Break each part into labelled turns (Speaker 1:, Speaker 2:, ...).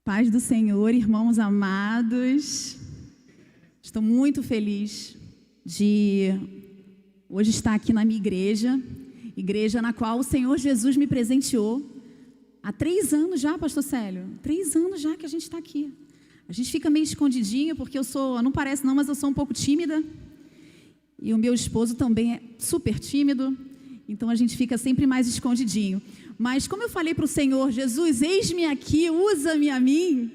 Speaker 1: Paz do Senhor, irmãos amados. Estou muito feliz de hoje estar aqui na minha igreja na qual o Senhor Jesus me presenteou. Há 3 anos já, pastor Célio, 3 anos já que a gente está aqui. A gente fica meio escondidinho, porque não parece não, mas eu sou um pouco tímida. E o meu esposo também é super tímido, então a gente fica sempre mais escondidinho. Mas como eu falei para o Senhor, Jesus, eis-me aqui, usa-me a mim.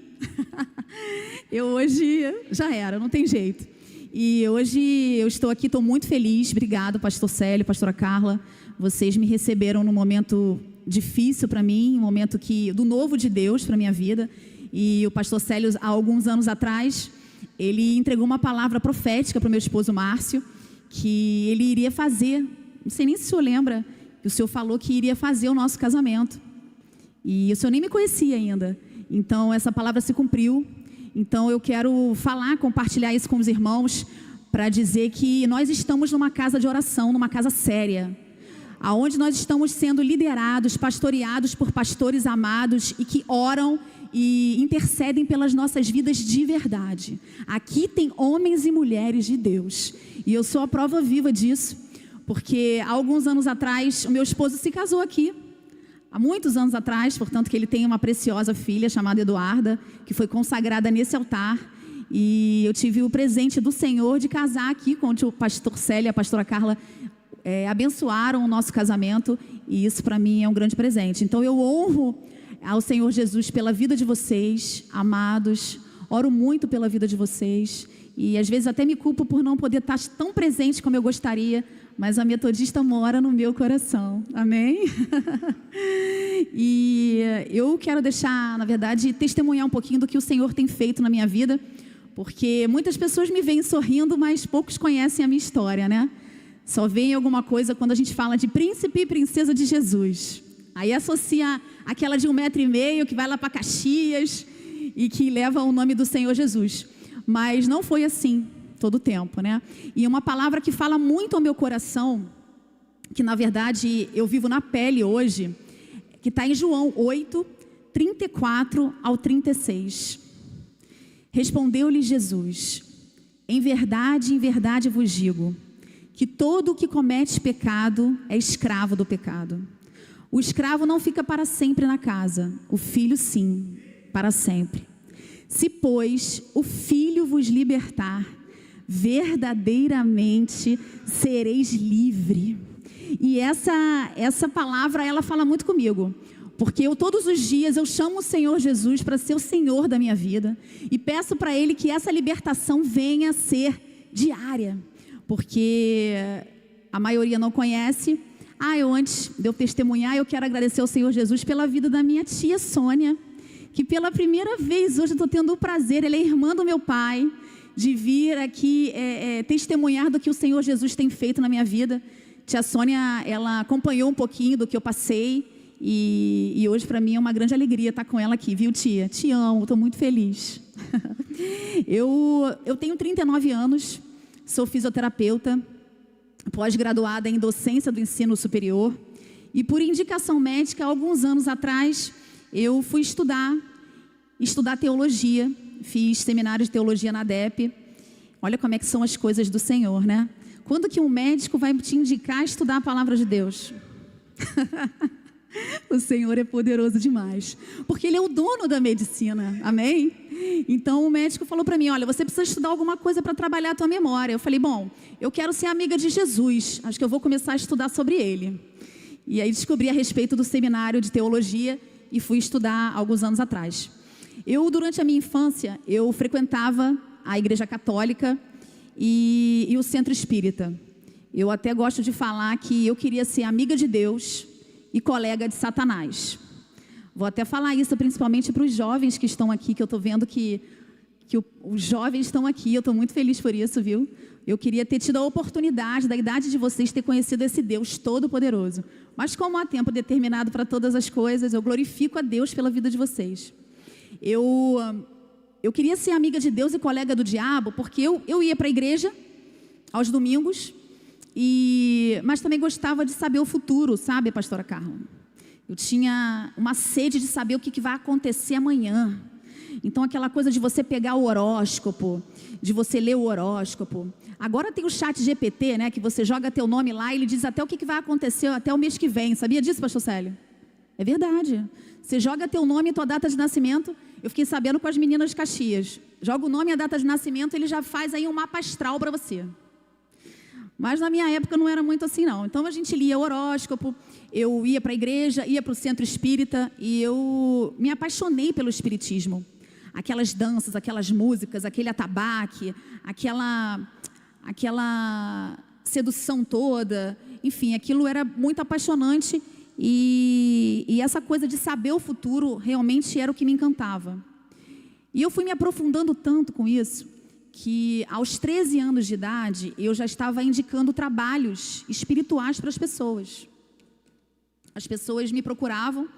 Speaker 1: Eu hoje, já era, não tem jeito. E hoje eu estou aqui, estou muito feliz. Obrigado, pastor Célio, pastora Carla. Vocês me receberam num momento difícil para mim, um momento do novo de Deus para a minha vida. E o pastor Célio, há alguns anos atrás, ele entregou uma palavra profética para o meu esposo Márcio, que ele iria fazer, não sei nem se o senhor lembra, que o senhor falou que iria fazer o nosso casamento. E o senhor nem me conhecia ainda. Então, essa palavra se cumpriu. Então, eu quero compartilhar isso com os irmãos, para dizer que nós estamos numa casa de oração, numa casa séria, aonde nós estamos sendo liderados, pastoreados por pastores amados e que oram e intercedem pelas nossas vidas de verdade. Aqui tem homens e mulheres de Deus. E eu sou a prova viva disso. Porque há alguns anos atrás, o meu esposo se casou aqui. Há muitos anos atrás, portanto que ele tem uma preciosa filha chamada Eduarda, que foi consagrada nesse altar. E eu tive o presente do Senhor de casar aqui, onde o pastor Célio e a pastora Carla abençoaram o nosso casamento. E isso para mim é um grande presente. Então eu honro ao Senhor Jesus pela vida de vocês, amados. Oro muito pela vida de vocês. E às vezes até me culpo por não poder estar tão presente como eu gostaria, mas a metodista mora no meu coração, amém? E eu quero deixar, na verdade, testemunhar um pouquinho do que o Senhor tem feito na minha vida, porque muitas pessoas me veem sorrindo, mas poucos conhecem a minha história, né? Só veem alguma coisa quando a gente fala de príncipe e princesa de Jesus. Aí associa aquela de 1,5 metro que vai lá para Caxias e que leva o nome do Senhor Jesus. Mas não foi assim todo o tempo, né? E uma palavra que fala muito ao meu coração, que na verdade eu vivo na pele hoje, que está em João 8, 34 ao 36. Respondeu-lhe Jesus: em verdade vos digo, que todo o que comete pecado é escravo do pecado. O escravo não fica para sempre na casa, o filho sim, para sempre. Se, pois, o Filho vos libertar, verdadeiramente sereis livre. E essa palavra, ela fala muito comigo, porque todos os dias eu chamo o Senhor Jesus para ser o Senhor da minha vida e peço para Ele que essa libertação venha a ser diária, porque a maioria não conhece. Antes de eu testemunhar, eu quero agradecer ao Senhor Jesus pela vida da minha tia Sônia, que pela primeira vez hoje eu estou tendo o prazer, ela é irmã do meu pai, de vir aqui testemunhar do que o Senhor Jesus tem feito na minha vida. Tia Sônia, ela acompanhou um pouquinho do que eu passei e hoje para mim é uma grande alegria estar com ela aqui, viu, tia? Te amo, estou muito feliz. Eu tenho 39 anos, sou fisioterapeuta, pós-graduada em docência do ensino superior e por indicação médica, há alguns anos atrás, eu fui estudar teologia, fiz seminário de teologia na DEP. Olha como é que são as coisas do Senhor, né? Quando que um médico vai te indicar estudar a palavra de Deus? O Senhor é poderoso demais, porque Ele é o dono da medicina, amém? Então o médico falou para mim, olha, você precisa estudar alguma coisa para trabalhar a tua memória. Eu falei, bom, eu quero ser amiga de Jesus, acho que eu vou começar a estudar sobre Ele. E aí descobri a respeito do seminário de teologia e fui estudar alguns anos atrás. Durante a minha infância, eu frequentava a igreja católica e o centro espírita. Eu até gosto de falar que eu queria ser amiga de Deus e colega de Satanás. Vou até falar isso principalmente para os jovens que estão aqui, que eu estou vendo que os jovens estão aqui, eu estou muito feliz por isso, viu? Eu queria ter tido a oportunidade, da idade de vocês, ter conhecido esse Deus todo-poderoso. Mas como há tempo determinado para todas as coisas, eu glorifico a Deus pela vida de vocês. Eu queria ser amiga de Deus e colega do diabo, porque eu ia para a igreja aos domingos, mas também gostava de saber o futuro, sabe, pastora Carla? Eu tinha uma sede de saber o que vai acontecer amanhã. Então aquela coisa de você pegar o horóscopo, de você ler o horóscopo. Agora tem o chat GPT, né, que você joga teu nome lá e ele diz até o que vai acontecer até o mês que vem. Sabia disso, pastor Célio? É verdade. Você joga teu nome e tua data de nascimento. Eu fiquei sabendo com as meninas de Caxias. Joga o nome e a data de nascimento, ele já faz aí um mapa astral para você. Mas na minha época não era muito assim não. Então a gente lia o horóscopo, eu ia para a igreja, ia para o centro espírita e eu me apaixonei pelo espiritismo. Aquelas danças, aquelas músicas, aquele atabaque, aquela sedução toda. Enfim, aquilo era muito apaixonante e essa coisa de saber o futuro realmente era o que me encantava. E eu fui me aprofundando tanto com isso, que aos 13 anos de idade, eu já estava indicando trabalhos espirituais para as pessoas. As pessoas me procuravam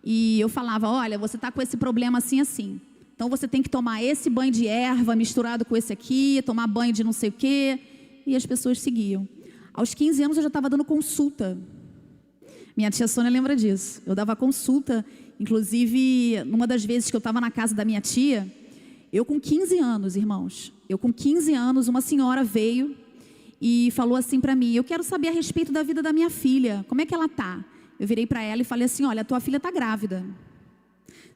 Speaker 1: e eu falava, olha, você está com esse problema assim, assim. Então você tem que tomar esse banho de erva misturado com esse aqui, tomar banho de não sei o quê. E as pessoas seguiam. Aos 15 anos eu já estava dando consulta. Minha tia Sônia lembra disso. Eu dava consulta, inclusive, numa das vezes que eu estava na casa da minha tia, eu com 15 anos, irmãos, uma senhora veio e falou assim para mim, eu quero saber a respeito da vida da minha filha, como é que ela está? Eu virei para ela e falei assim, olha, tua filha está grávida.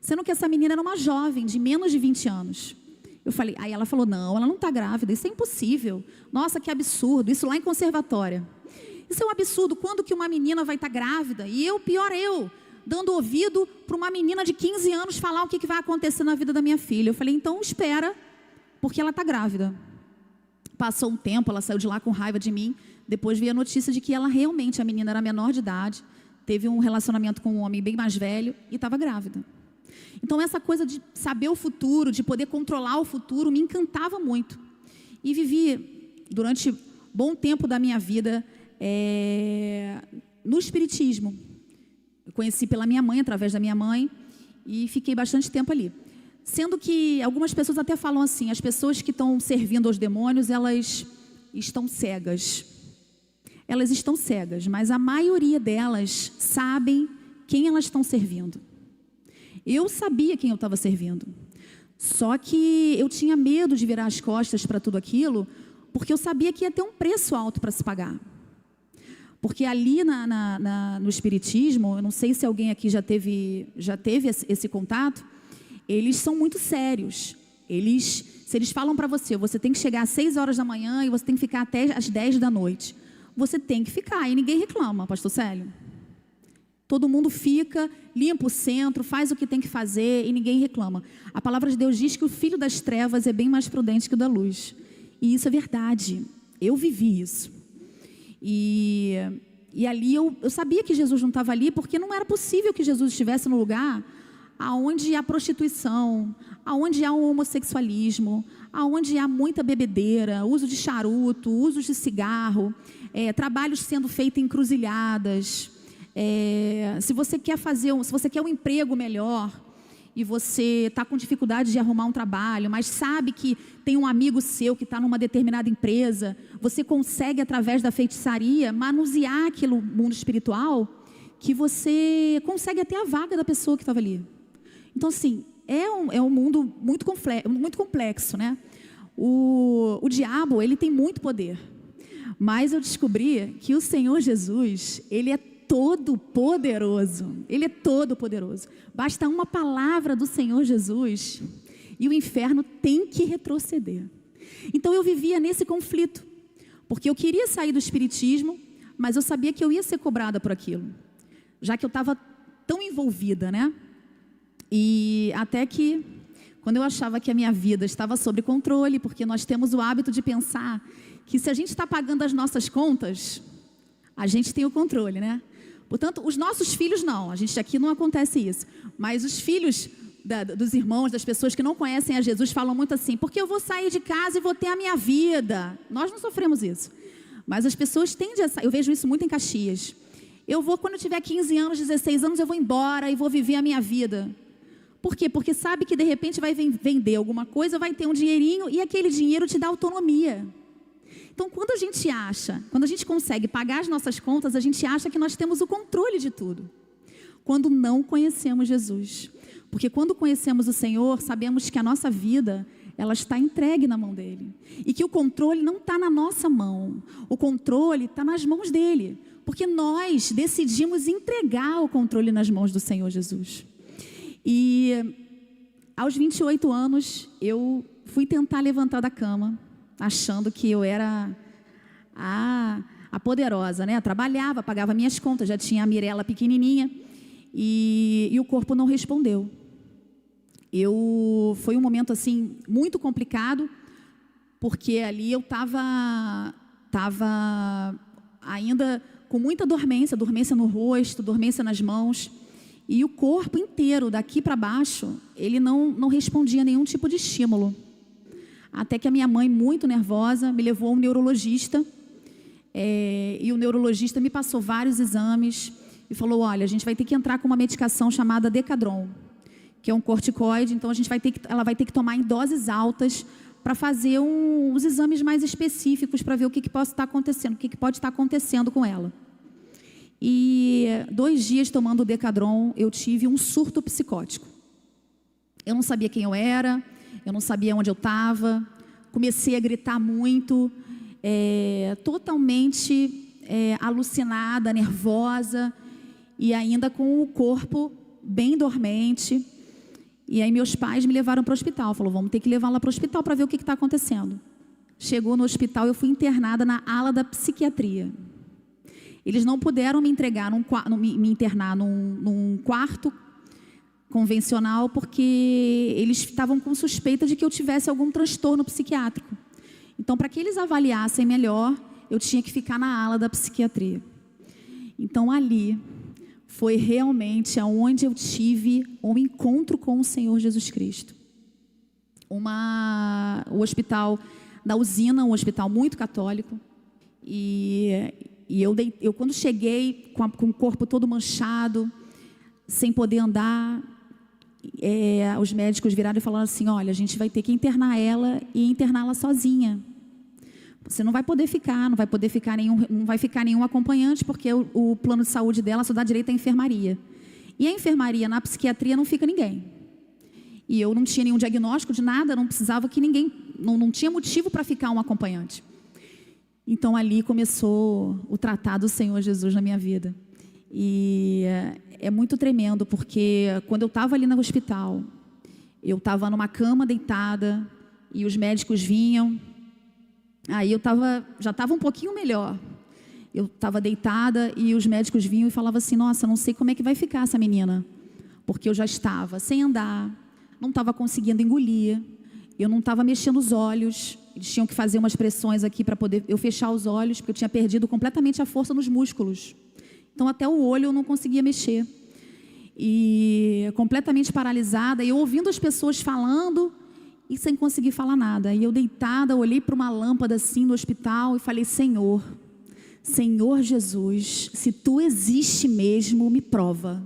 Speaker 1: Sendo que essa menina era uma jovem, de menos de 20 anos. Aí ela falou, não, ela não está grávida, isso é impossível. Nossa, que absurdo, isso lá em conservatória. Isso é um absurdo, quando que uma menina vai estar grávida? E eu, dando ouvido para uma menina de 15 anos falar o que vai acontecer na vida da minha filha. Eu falei, então espera, porque ela está grávida. Passou um tempo, ela saiu de lá com raiva de mim. Depois veio a notícia de que ela realmente, a menina era menor de idade, teve um relacionamento com um homem bem mais velho e estava grávida. Então essa coisa de saber o futuro, de poder controlar o futuro, me encantava muito. E vivi durante bom tempo da minha vida no espiritismo. Eu conheci pela minha mãe, através da minha mãe, e fiquei bastante tempo ali. Sendo que algumas pessoas até falam assim, as pessoas que estão servindo aos demônios, elas estão cegas. Elas estão cegas, mas a maioria delas sabem quem elas estão servindo. Eu sabia quem eu estava servindo. Só que eu tinha medo de virar as costas para tudo aquilo, porque eu sabia que ia ter um preço alto para se pagar. Porque ali no espiritismo, eu não sei se alguém aqui já teve esse contato, eles são muito sérios. Se eles falam para você, você tem que chegar às 6 horas da manhã e você tem que ficar até às 10 da noite. Você tem que ficar e ninguém reclama, pastor Célio. Todo mundo fica, limpa o centro, faz o que tem que fazer e ninguém reclama. A palavra de Deus diz que o filho das trevas é bem mais prudente que o da luz. E isso é verdade. Eu vivi isso. E ali eu sabia que Jesus não estava ali, porque não era possível que Jesus estivesse no lugar aonde há prostituição, aonde há um homossexualismo, aonde há muita bebedeira, uso de charuto, uso de cigarro, trabalhos sendo feitos em encruzilhadas. Se você quer um emprego melhor e você está com dificuldade de arrumar um trabalho, mas sabe que tem um amigo seu que está numa determinada empresa, você consegue, através da feitiçaria, manusear aquele mundo espiritual, que você consegue até a vaga da pessoa que estava ali. Então, assim, é um mundo muito complexo, né? O diabo, ele tem muito poder, mas eu descobri que o Senhor Jesus, ele é todo poderoso. Ele é todo poderoso. Basta uma palavra do Senhor Jesus e o inferno tem que retroceder. Então eu vivia nesse conflito, porque eu queria sair do espiritismo, mas eu sabia que eu ia ser cobrada por aquilo, já que eu estava tão envolvida, né? E até que, quando eu achava que a minha vida estava sob controle, porque nós temos o hábito de pensar que se a gente está pagando as nossas contas, a gente tem o controle, né? Portanto, os nossos filhos não, a gente aqui não acontece isso, mas os filhos dos irmãos, das pessoas que não conhecem a Jesus, falam muito assim, porque eu vou sair de casa e vou ter a minha vida. Nós não sofremos isso, mas as pessoas tendem a sair, eu vejo isso muito em Caxias. Quando eu tiver 15 anos, 16 anos, eu vou embora e vou viver a minha vida. Por quê? Porque sabe que de repente vai vender alguma coisa, vai ter um dinheirinho e aquele dinheiro te dá autonomia. Então, quando a gente consegue pagar as nossas contas, a gente acha que nós temos o controle de tudo. Quando não conhecemos Jesus. Porque quando conhecemos o Senhor, sabemos que a nossa vida, ela está entregue na mão dele. E que o controle não está na nossa mão. O controle está nas mãos dele. Porque nós decidimos entregar o controle nas mãos do Senhor Jesus. E aos 28 anos, eu fui tentar levantar da cama, achando que eu era a poderosa, né? Trabalhava, pagava minhas contas, já tinha a Mirella pequenininha. E o corpo não respondeu. Foi um momento assim muito complicado, porque ali eu estava ainda com muita dormência no rosto, dormência nas mãos, e o corpo inteiro, daqui para baixo, ele não respondia a nenhum tipo de estímulo. Até que a minha mãe, muito nervosa, me levou a um neurologista, e o neurologista me passou vários exames e falou: olha, a gente vai ter que entrar com uma medicação chamada Decadron, que é um corticoide, então ela vai ter que tomar em doses altas para fazer uns exames mais específicos para ver o que pode estar acontecendo, o que pode estar acontecendo com ela. E 2 dias tomando o Decadron, eu tive um surto psicótico. Eu não sabia quem eu era, eu não sabia onde eu estava, comecei a gritar muito, totalmente alucinada, nervosa, e ainda com o corpo bem dormente. E aí meus pais me levaram para o hospital, falou: vamos ter que levar lá para o hospital para ver o que está acontecendo. Chegou no hospital, eu fui internada na ala da psiquiatria. Eles não puderam me internar num quarto convencional, porque eles estavam com suspeita de que eu tivesse algum transtorno psiquiátrico. Então, para que eles avaliassem melhor, eu tinha que ficar na ala da psiquiatria. Então, ali foi realmente aonde eu tive um encontro com o Senhor Jesus Cristo. O hospital da usina, um hospital muito católico, e eu quando cheguei com o corpo todo manchado, sem poder andar, os médicos viraram e falaram assim: olha, a gente vai ter que internar ela e interná-la sozinha. Você não vai poder ficar, não vai ficar nenhum acompanhante, porque o plano de saúde dela só dá direito à enfermaria. E a enfermaria, na psiquiatria, não fica ninguém. E eu não tinha nenhum diagnóstico de nada, não precisava que ninguém, não tinha motivo para ficar um acompanhante. Então ali começou o tratar do Senhor Jesus na minha vida. E é muito tremendo, porque quando eu estava ali no hospital, eu estava numa cama deitada, e os médicos vinham. Aí já estava um pouquinho melhor. Eu estava deitada e os médicos vinham e falavam assim: nossa, não sei como é que vai ficar essa menina. Porque eu já estava sem andar, não estava conseguindo engolir, eu não estava mexendo os olhos. Eles tinham que fazer umas pressões aqui para poder eu fechar os olhos, porque eu tinha perdido completamente a força nos músculos. Então até o olho eu não conseguia mexer. E completamente paralisada, e eu ouvindo as pessoas falando e sem conseguir falar nada. E eu deitada, olhei para uma lâmpada assim no hospital e falei: Senhor Jesus, se Tu existe mesmo, me prova,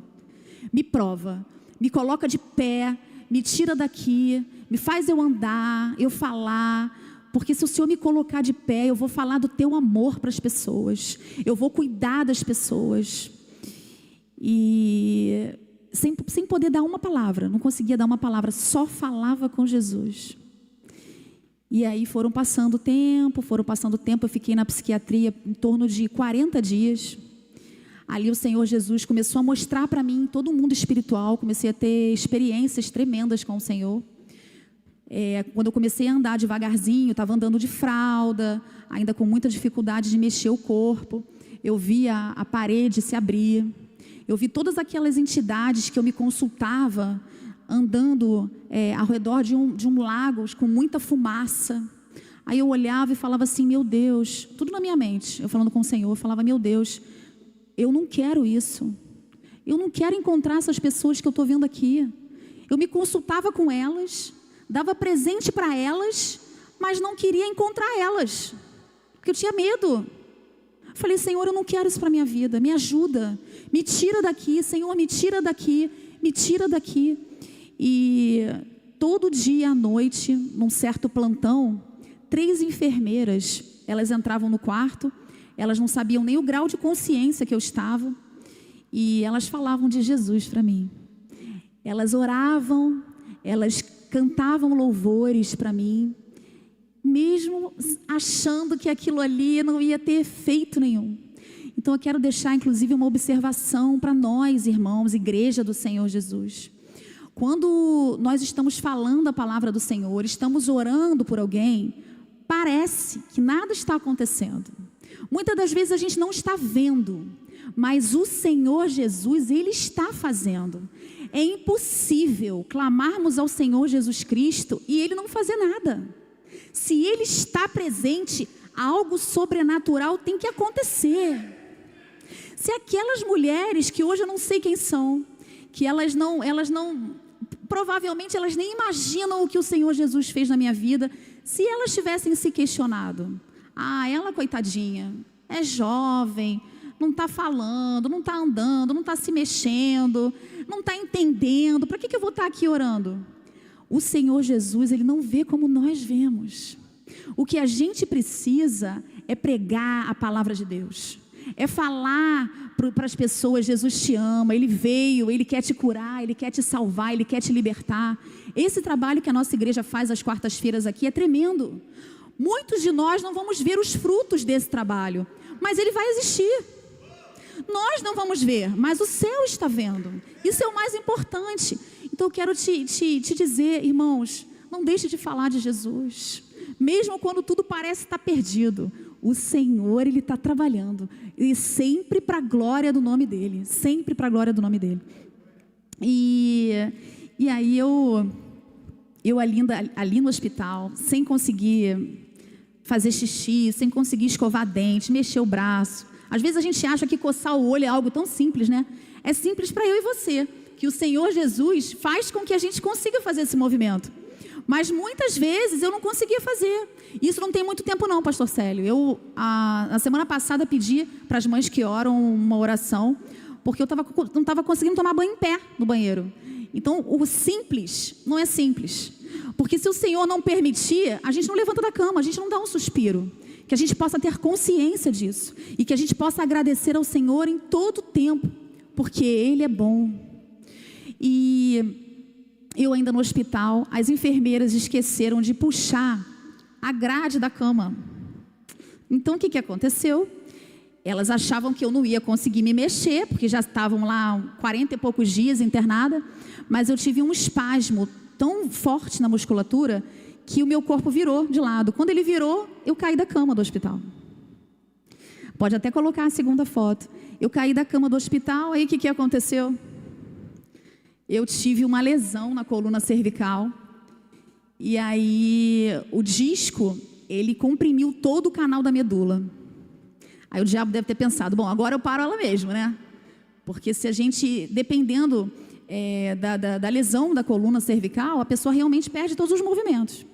Speaker 1: me coloca de pé, me tira daqui, me faz eu andar, eu falar, porque se o Senhor me colocar de pé, eu vou falar do Teu amor para as pessoas, eu vou cuidar das pessoas. E sem poder dar uma palavra, não conseguia dar uma palavra, só falava com Jesus. E aí foram passando o tempo, eu fiquei na psiquiatria em torno de 40 dias. Ali o Senhor Jesus começou a mostrar para mim todo o mundo espiritual, comecei a ter experiências tremendas com o Senhor. Quando eu comecei a andar devagarzinho, estava andando de fralda, ainda com muita dificuldade de mexer o corpo, eu via a parede se abrir. Eu vi todas aquelas entidades que eu me consultava andando ao redor de um lago com muita fumaça. Aí eu olhava e falava assim: meu Deus, tudo na minha mente, eu falando com o Senhor, eu falava: meu Deus, eu não quero isso. Eu não quero encontrar essas pessoas que eu estou vendo aqui. Eu me consultava com elas, dava presente para elas, mas não queria encontrar elas, porque eu tinha medo. Falei: Senhor, eu não quero isso para a minha vida, me ajuda, me tira daqui, Senhor, me tira daqui, me tira daqui. E todo dia à noite, num certo plantão, 3 enfermeiras, elas entravam no quarto, elas não sabiam nem o grau de consciência que eu estava, e elas falavam de Jesus para mim. Elas oravam, elas cantavam louvores para mim, mesmo achando que aquilo ali não ia ter efeito nenhum. Então eu quero deixar inclusive uma observação para nós, irmãos, igreja do Senhor Jesus. Quando nós estamos falando a palavra do Senhor, estamos orando por alguém, parece que nada está acontecendo. Muitas das vezes a gente não está vendo, mas o Senhor Jesus, Ele está fazendo. É impossível clamarmos ao Senhor Jesus Cristo e Ele não fazer nada. Se Ele está presente, algo sobrenatural tem que acontecer. Se aquelas mulheres que hoje eu não sei quem são, que elas não, provavelmente elas nem imaginam o que o Senhor Jesus fez na minha vida, se elas tivessem se questionado, ela coitadinha, é jovem, não está falando, não está andando, não está se mexendo, não está entendendo, para que eu vou estar aqui orando? O Senhor Jesus, Ele não vê como nós vemos. O que a gente precisa é pregar a palavra de Deus, é falar para as pessoas: Jesus te ama, Ele veio, Ele quer te curar, Ele quer te salvar, Ele quer te libertar. Esse trabalho que a nossa igreja faz às quartas-feiras aqui é tremendo. Muitos de nós não vamos ver os frutos desse trabalho, mas ele vai existir. Nós não vamos ver, mas o céu está vendo. Isso é o mais importante. Então eu quero te dizer, irmãos, não deixe de falar de Jesus. Mesmo quando tudo parece estar perdido, o Senhor, Ele está trabalhando. E sempre para a glória do nome dEle. Sempre para a glória do nome dEle. E aí eu ali no hospital, sem conseguir fazer xixi, sem conseguir escovar dente, mexer o braço. Às vezes a gente acha que coçar o olho é algo tão simples, né? É simples para eu e você, que o Senhor Jesus faz com que a gente consiga fazer esse movimento. Mas muitas vezes eu não conseguia fazer. Isso não tem muito tempo não, pastor Célio. Eu, na semana passada, pedi para as mães que oram uma oração, porque eu não estava conseguindo tomar banho em pé no banheiro. Então, o simples não é simples. Porque se o Senhor não permitir, a gente não levanta da cama, a gente não dá um suspiro. Que a gente possa ter consciência disso. E que a gente possa agradecer ao Senhor em todo o tempo. Porque Ele é bom. E eu ainda no hospital, as enfermeiras esqueceram de puxar a grade da cama. Então o que aconteceu? Elas achavam que eu não ia conseguir me mexer, porque já estavam lá 40 e poucos dias internada, mas eu tive um espasmo tão forte na musculatura que o meu corpo virou de lado. Quando ele virou, eu caí da cama do hospital. Pode até colocar a segunda foto. Eu caí da cama do hospital, aí o que aconteceu? Eu tive uma lesão na coluna cervical. E aí o disco, ele comprimiu todo o canal da medula. Aí o diabo deve ter pensado, bom, agora eu paro ela mesmo, né? Porque se a gente, dependendo da lesão da coluna cervical, a pessoa realmente perde todos os movimentos.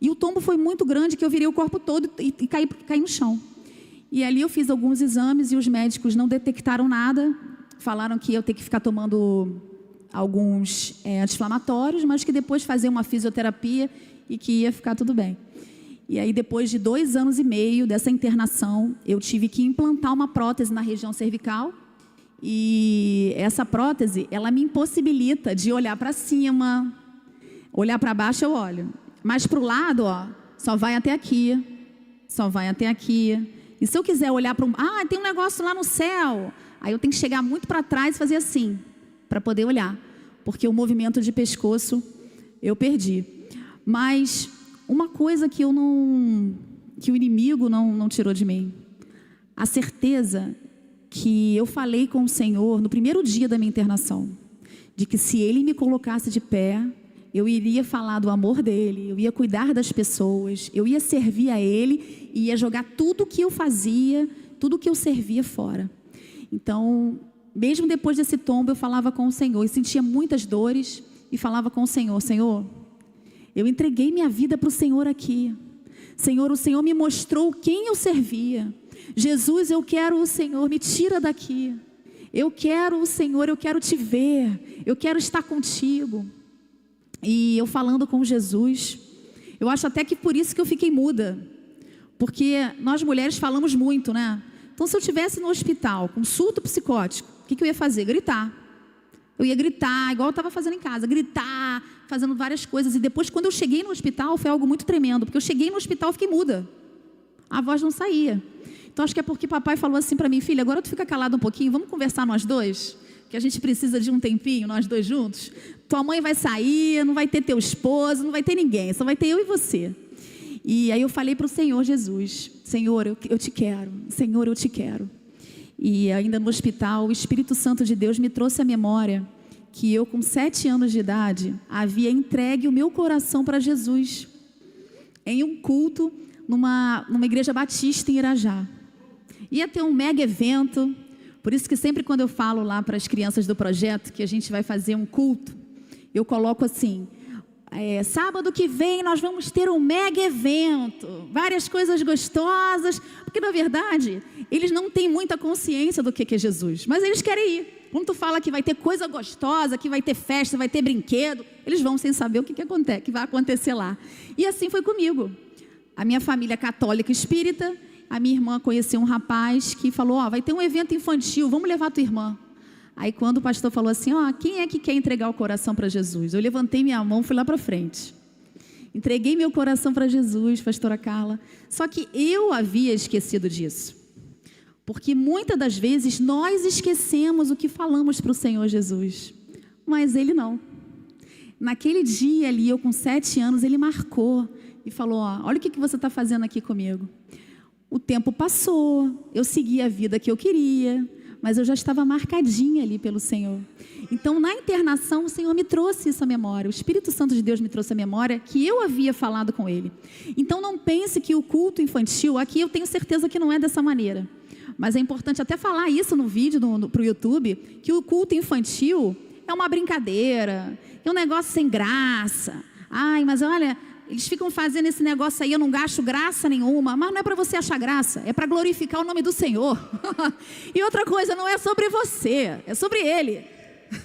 Speaker 1: E o tombo foi muito grande que eu virei o corpo todo e caí no chão. E ali eu fiz alguns exames e os médicos não detectaram nada. Falaram que eu ia ter que ficar tomando alguns anti-inflamatórios, mas que depois fazer uma fisioterapia e que ia ficar tudo bem. E aí depois de 2 anos e meio dessa internação, eu tive que implantar uma prótese na região cervical. E essa prótese, ela me impossibilita de olhar para cima, olhar para baixo eu olho, mas para o lado, ó, só vai até aqui, só vai até aqui. E se eu quiser olhar para tem um negócio lá no céu, aí eu tenho que chegar muito para trás e fazer assim, para poder olhar, porque o movimento de pescoço eu perdi. Mas uma coisa que o inimigo não tirou de mim, a certeza que eu falei com o Senhor no primeiro dia da minha internação, de que se Ele me colocasse de pé, eu iria falar do amor dEle, eu ia cuidar das pessoas, eu ia servir a Ele e ia jogar tudo que eu fazia, tudo que eu servia fora. Então, mesmo depois desse tombo, eu falava com o Senhor e sentia muitas dores e falava com o Senhor, Senhor, eu entreguei minha vida para o Senhor aqui. Senhor, o Senhor me mostrou quem eu servia. Jesus, eu quero o Senhor, me tira daqui. Eu quero o Senhor, eu quero te ver, eu quero estar contigo. E eu falando com Jesus, eu acho até que por isso que eu fiquei muda, porque nós mulheres falamos muito, né? Então se eu estivesse no hospital com surto psicótico, o que eu ia fazer? Gritar. Eu ia gritar, igual eu estava fazendo em casa, gritar, fazendo várias coisas. E depois, quando eu cheguei no hospital, foi algo muito tremendo, porque eu cheguei no hospital e fiquei muda. A voz não saía. Então, acho que é porque papai falou assim para mim: filha, agora tu fica calada um pouquinho, vamos conversar nós dois, que a gente precisa de um tempinho, nós dois juntos. Tua mãe vai sair, não vai ter teu esposo, não vai ter ninguém, só vai ter eu e você. E aí eu falei para o Senhor Jesus: Senhor, eu te quero, Senhor, eu te quero. E ainda no hospital, o Espírito Santo de Deus me trouxe à memória que eu, com 7 anos de idade, havia entregue o meu coração para Jesus em um culto numa igreja batista em Irajá. Ia ter um mega evento, por isso que sempre quando eu falo lá para as crianças do projeto que a gente vai fazer um culto, eu coloco assim: sábado que vem nós vamos ter um mega evento, várias coisas gostosas, porque na verdade eles não têm muita consciência do que é Jesus, mas eles querem ir. Quando tu fala que vai ter coisa gostosa, que vai ter festa, vai ter brinquedo, eles vão sem saber o que acontece, que vai acontecer lá. E assim foi comigo. A minha família católica espírita, a minha irmã conheceu um rapaz que falou: vai ter um evento infantil, vamos levar tua irmã. Aí quando o pastor falou assim: quem é que quer entregar o coração para Jesus? Eu levantei minha mão, fui lá para frente. Entreguei meu coração para Jesus, pastora Carla. Só que eu havia esquecido disso. Porque muitas das vezes nós esquecemos o que falamos para o Senhor Jesus. Mas Ele não. Naquele dia ali, eu com 7 anos, Ele marcou e falou: olha o que você está fazendo aqui comigo. O tempo passou, eu segui a vida que eu queria, mas eu já estava marcadinha ali pelo Senhor. Então, na internação, o Senhor me trouxe essa memória. O Espírito Santo de Deus me trouxe a memória que eu havia falado com Ele. Então, não pense que o culto infantil, aqui eu tenho certeza que não é dessa maneira. Mas é importante até falar isso no vídeo para o YouTube, que o culto infantil é uma brincadeira, é um negócio sem graça. Ai, mas olha, eles ficam fazendo esse negócio aí, eu não gasto graça nenhuma. Mas não é para você achar graça, é para glorificar o nome do Senhor. E outra coisa, não é sobre você, é sobre Ele.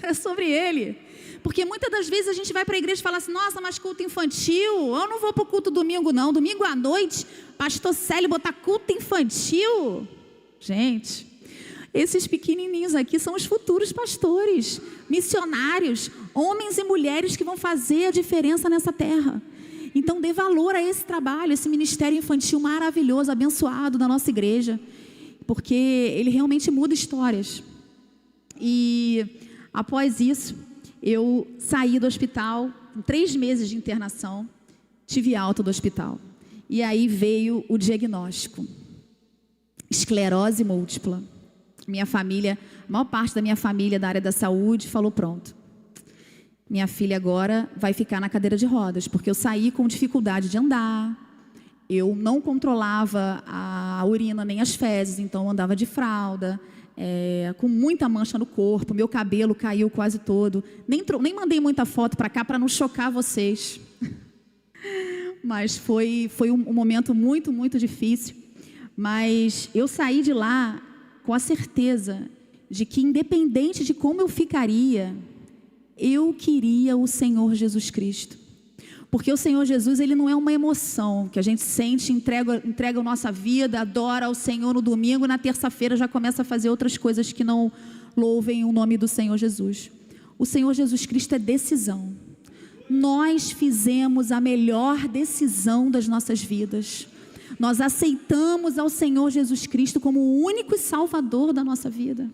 Speaker 1: É sobre Ele. Porque muitas das vezes a gente vai para a igreja e fala assim: nossa, mas culto infantil, eu não vou para o culto domingo não. Domingo à noite, pastor Célio botar culto infantil. Gente, esses pequenininhos aqui são os futuros pastores, missionários, homens e mulheres que vão fazer a diferença nessa terra. Então dê valor a esse trabalho, esse ministério infantil maravilhoso, abençoado da nossa igreja, porque ele realmente muda histórias. E após isso, eu saí do hospital, com 3 meses de internação, tive alta do hospital. E aí veio o diagnóstico: esclerose múltipla. Minha família, a maior parte da minha família da área da saúde falou: pronto, minha filha agora vai ficar na cadeira de rodas, porque eu saí com dificuldade de andar, eu não controlava a urina nem as fezes, então eu andava de fralda, com muita mancha no corpo, meu cabelo caiu quase todo, nem mandei muita foto para cá para não chocar vocês, mas foi um momento muito, muito difícil. Mas eu saí de lá com a certeza de que, independente de como eu ficaria, eu queria o Senhor Jesus Cristo. Porque o Senhor Jesus, Ele não é uma emoção que a gente sente, entrega a nossa vida, adora ao Senhor no domingo, na terça-feira já começa a fazer outras coisas que não louvem o nome do Senhor Jesus. O Senhor Jesus Cristo é decisão. Nós fizemos a melhor decisão das nossas vidas. Nós aceitamos ao Senhor Jesus Cristo como o único e salvador da nossa vida.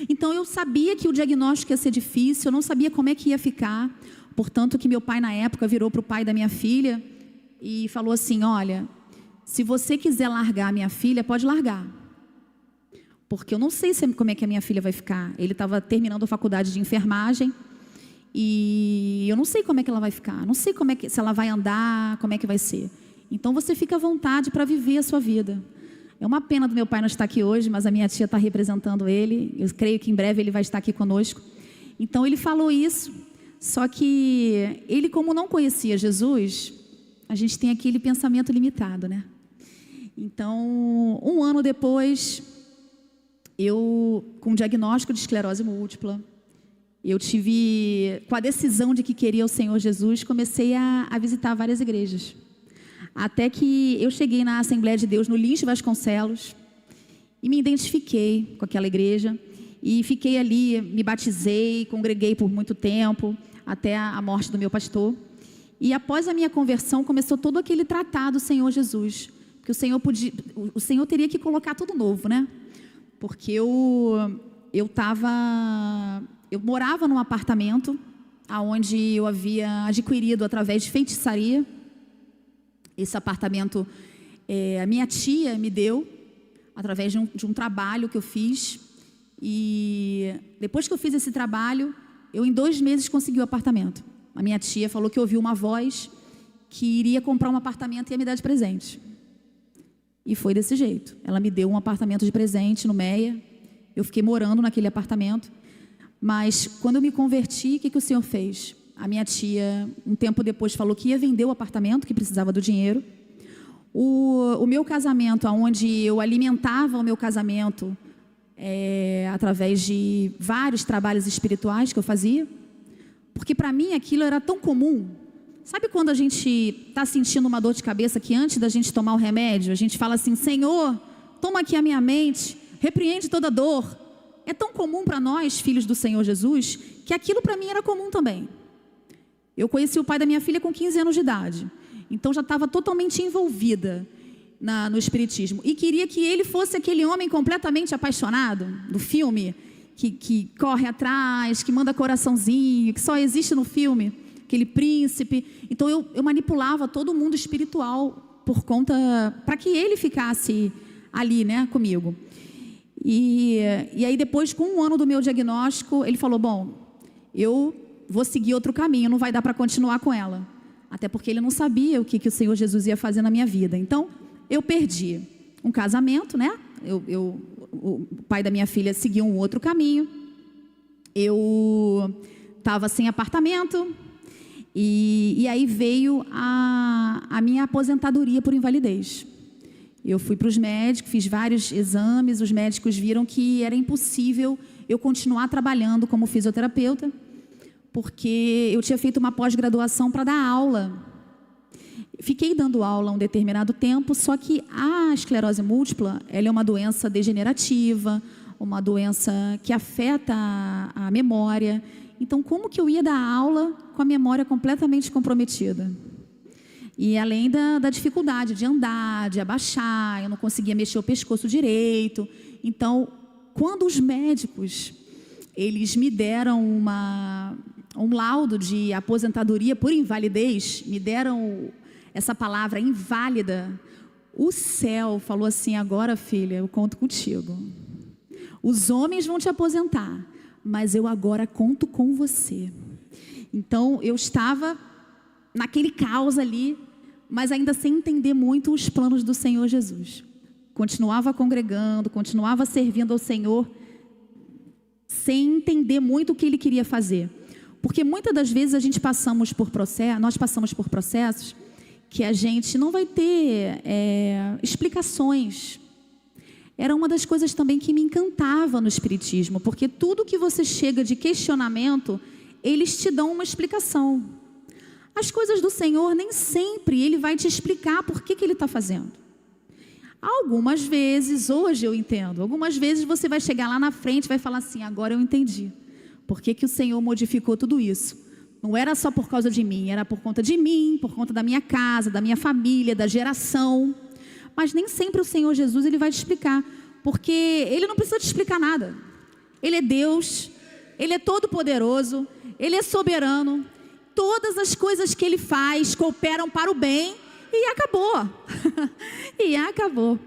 Speaker 1: Então eu sabia que o diagnóstico ia ser difícil, eu não sabia como é que ia ficar. Portanto que meu pai na época virou para o pai da minha filha e falou assim: olha, se você quiser largar a minha filha, pode largar. Porque eu não sei como é que a minha filha vai ficar. Ele estava terminando a faculdade de enfermagem e eu não sei como é que ela vai ficar. Não sei se ela vai andar, como é que vai ser. Então você fica à vontade para viver a sua vida. É uma pena do meu pai não estar aqui hoje, mas a minha tia está representando ele. Eu creio que em breve ele vai estar aqui conosco. Então ele falou isso, só que ele, como não conhecia Jesus, a gente tem aquele pensamento limitado, né? Então, 1 ano depois, eu, com diagnóstico de esclerose múltipla, eu tive, com a decisão de que queria o Senhor Jesus, comecei a visitar várias igrejas. Até que eu cheguei na Assembleia de Deus no Lins Vasconcelos e me identifiquei com aquela igreja. E fiquei ali, me batizei, congreguei por muito tempo, até a morte do meu pastor. E após a minha conversão, começou todo aquele tratar do Senhor Jesus. Porque o Senhor teria que colocar tudo novo, né? Porque eu morava num apartamento onde eu havia adquirido através de feitiçaria. Esse apartamento a minha tia me deu através de um trabalho que eu fiz. E depois que eu fiz esse trabalho, eu em 2 meses consegui o apartamento. A minha tia falou que ouviu uma voz que iria comprar um apartamento e ia me dar de presente. E foi desse jeito. Ela me deu um apartamento de presente no Meia. Eu fiquei morando naquele apartamento. Mas quando eu me converti, o que o Senhor fez? A minha tia, um tempo depois, falou que ia vender o apartamento, que precisava do dinheiro. O meu casamento, onde eu alimentava o meu casamento através de vários trabalhos espirituais que eu fazia, porque para mim aquilo era tão comum. Sabe quando a gente está sentindo uma dor de cabeça que antes da gente tomar o remédio, a gente fala assim: Senhor, toma aqui a minha mente, repreende toda dor. É tão comum para nós, filhos do Senhor Jesus, que aquilo para mim era comum também. Eu conheci o pai da minha filha com 15 anos de idade, então já estava totalmente envolvida no espiritismo. E queria que ele fosse aquele homem completamente apaixonado do filme, que corre atrás, que manda coraçãozinho, que só existe no filme, aquele príncipe. Então eu manipulava todo mundo espiritual para que ele ficasse ali, né, comigo. E aí depois, com 1 ano do meu diagnóstico, ele falou: bom, eu vou seguir outro caminho, não vai dar para continuar com ela. Até porque ele não sabia o que o Senhor Jesus ia fazer na minha vida. Então, eu perdi um casamento, né? O pai da minha filha seguiu um outro caminho. Eu estava sem apartamento. E aí veio a minha aposentadoria por invalidez. Eu fui para os médicos, fiz vários exames. Os médicos viram que era impossível eu continuar trabalhando como fisioterapeuta, porque eu tinha feito uma pós-graduação para dar aula. Fiquei dando aula um determinado tempo, só que a esclerose múltipla, ela é uma doença degenerativa, uma doença que afeta a memória. Então, como que eu ia dar aula com a memória completamente comprometida? E além da dificuldade de andar, de abaixar, eu não conseguia mexer o pescoço direito. Então, quando os médicos, eles me deram um laudo de aposentadoria por invalidez, me deram essa palavra inválida, o céu falou assim: agora, filha, eu conto contigo. Os homens vão te aposentar, mas eu agora conto com você. Então, eu estava naquele caos ali, mas ainda sem entender muito os planos do Senhor Jesus. Continuava congregando, continuava servindo ao Senhor, sem entender muito o que Ele queria fazer. Porque muitas das vezes nós passamos por processos que a gente não vai ter explicações. Era uma das coisas também que me encantava no Espiritismo, porque tudo que você chega de questionamento, eles te dão uma explicação. As coisas do Senhor, nem sempre Ele vai te explicar por que Ele está fazendo. Algumas vezes, hoje eu entendo, algumas vezes você vai chegar lá na frente e vai falar assim: agora eu entendi. Por que o Senhor modificou tudo isso? Não era só por causa de mim, era por conta de mim, por conta da minha casa, da minha família, da geração. Mas nem sempre o Senhor Jesus Ele vai te explicar, porque Ele não precisa te explicar nada. Ele é Deus, Ele é todo poderoso, Ele é soberano. Todas as coisas que Ele faz cooperam para o bem. E acabou. E acabou.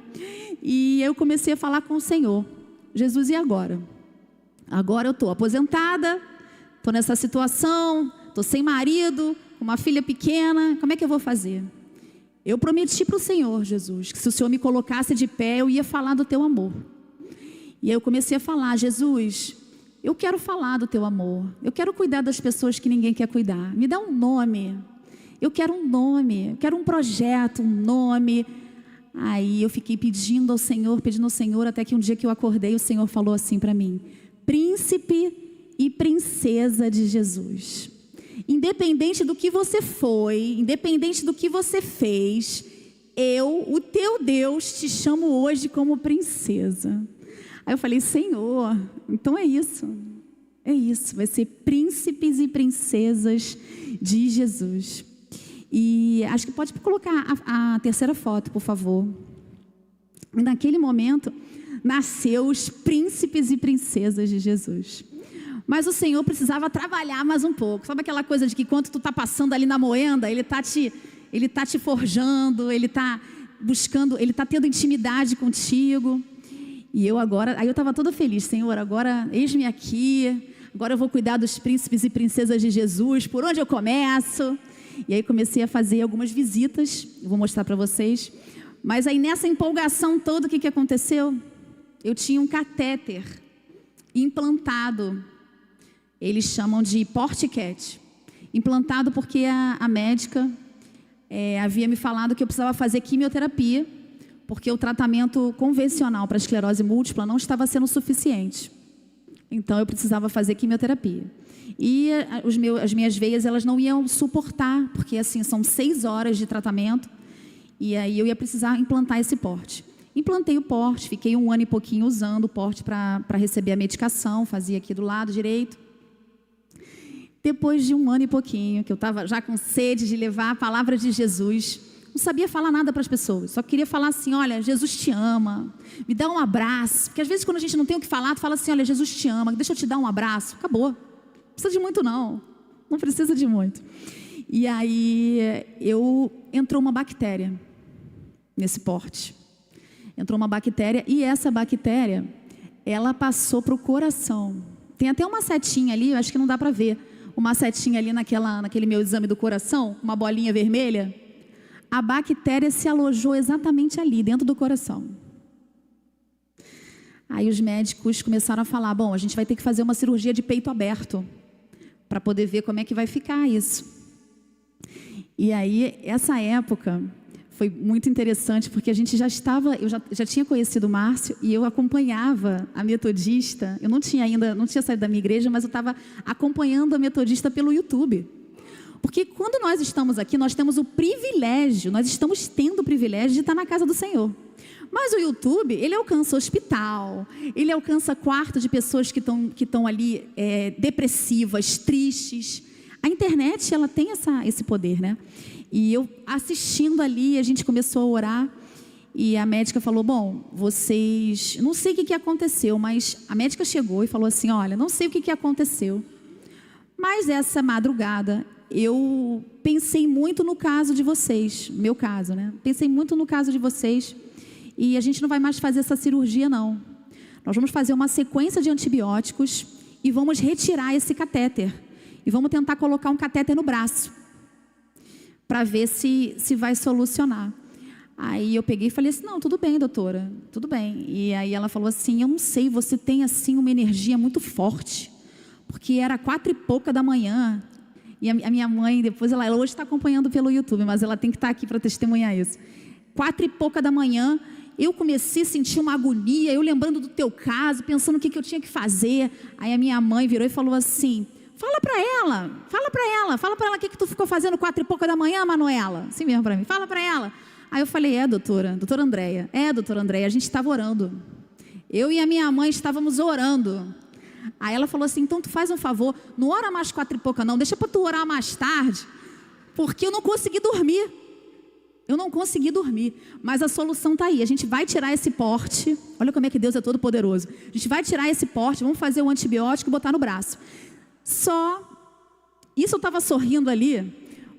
Speaker 1: E eu comecei a falar com o Senhor: Jesus, e agora? Agora eu estou aposentada, estou nessa situação, estou sem marido, com uma filha pequena, como é que eu vou fazer? Eu prometi para o Senhor, Jesus, que se o Senhor me colocasse de pé, eu ia falar do teu amor. E aí eu comecei a falar: Jesus, eu quero falar do teu amor, eu quero cuidar das pessoas que ninguém quer cuidar, me dá um nome, eu quero um nome, eu quero um projeto, um nome. Aí eu fiquei pedindo ao Senhor, até que um dia que eu acordei, o Senhor falou assim para mim: príncipe e princesa de Jesus. Independente do que você foi, independente do que você fez, eu, o teu Deus, te chamo hoje como princesa. Aí eu falei, Senhor, então é isso. É isso, vai ser príncipes e princesas de Jesus. E acho que pode colocar a terceira foto, por favor. E naquele momento, nasceu os príncipes e princesas de Jesus. Mas o Senhor precisava trabalhar mais um pouco. Sabe aquela coisa de que quando tu está passando ali na moenda, Ele está te forjando, Ele está buscando, Ele está tendo intimidade contigo. E eu agora, aí eu estava toda feliz, Senhor, agora eis-me aqui, agora eu vou cuidar dos príncipes e princesas de Jesus, por onde eu começo? E aí comecei a fazer algumas visitas, eu vou mostrar para vocês. Mas aí nessa empolgação toda, o que aconteceu? Eu tinha um catéter implantado, eles chamam de Porticat, implantado porque a médica havia me falado que eu precisava fazer quimioterapia, porque o tratamento convencional para esclerose múltipla não estava sendo suficiente. Então eu precisava fazer quimioterapia. E as minhas veias, elas não iam suportar, porque assim, são 6 horas de tratamento, e aí eu ia precisar implantar esse porte. Implantei o porte, fiquei 1 ano e pouquinho usando o porte para receber a medicação, fazia aqui do lado direito. Depois de 1 ano e pouquinho, que eu estava já com sede de levar a palavra de Jesus, não sabia falar nada para as pessoas, só queria falar assim, olha, Jesus te ama, me dá um abraço, porque às vezes quando a gente não tem o que falar, tu fala assim, olha, Jesus te ama, deixa eu te dar um abraço, acabou, não precisa de muito não precisa de muito. E aí entrou uma bactéria nesse porte, entrou uma bactéria e essa bactéria, ela passou para o coração, tem até uma setinha ali, eu acho que não dá para ver, uma setinha ali naquele meu exame do coração, uma bolinha vermelha. A bactéria se alojou exatamente ali, dentro do coração. Aí os médicos começaram a falar, bom, a gente vai ter que fazer uma cirurgia de peito aberto, para poder ver como é que vai ficar isso. E aí, essa época, foi muito interessante, porque a gente eu já tinha conhecido o Márcio, e eu acompanhava a metodista, eu não tinha saído da minha igreja, mas eu estava acompanhando a metodista pelo YouTube. Porque quando nós estamos aqui, nós temos o privilégio, nós estamos tendo o privilégio de estar na casa do Senhor. Mas o YouTube, ele alcança hospital, ele alcança quarto de pessoas que estão ali depressivas, tristes. A internet, ela tem esse poder, né? E eu assistindo ali, a gente começou a orar e a médica falou, bom, vocês... Não sei o que aconteceu, mas a médica chegou e falou assim, olha, não sei o que aconteceu, mas essa madrugada... eu pensei muito no caso de vocês, meu caso, né? Pensei muito no caso de vocês e a gente não vai mais fazer essa cirurgia, não. Nós vamos fazer uma sequência de antibióticos e vamos retirar esse catéter. E vamos tentar colocar um catéter no braço para ver se vai solucionar. Aí eu peguei e falei assim, não, tudo bem, doutora, tudo bem. E aí ela falou assim, eu não sei, você tem assim uma energia muito forte, porque era 4 e pouca da manhã. E a minha mãe, depois, ela hoje está acompanhando pelo YouTube, mas ela tem que estar aqui para testemunhar isso. 4 e pouca da manhã, eu comecei a sentir uma agonia, eu lembrando do teu caso, pensando o que eu tinha que fazer. Aí a minha mãe virou e falou assim, fala para ela o que tu ficou fazendo 4 e pouca da manhã, Manuela? Assim mesmo para mim, fala para ela. Aí eu falei, doutora Andréia, a gente estava orando. Eu e a minha mãe estávamos orando. Aí ela falou assim, então tu faz um favor, não ora mais 4 e pouca não, deixa para tu orar mais tarde, porque eu não consegui dormir. Mas a solução está aí, a gente vai tirar esse porte, olha como é que Deus é todo poderoso. A gente vai tirar esse porte, vamos fazer o antibiótico e botar no braço. Isso eu estava sorrindo ali,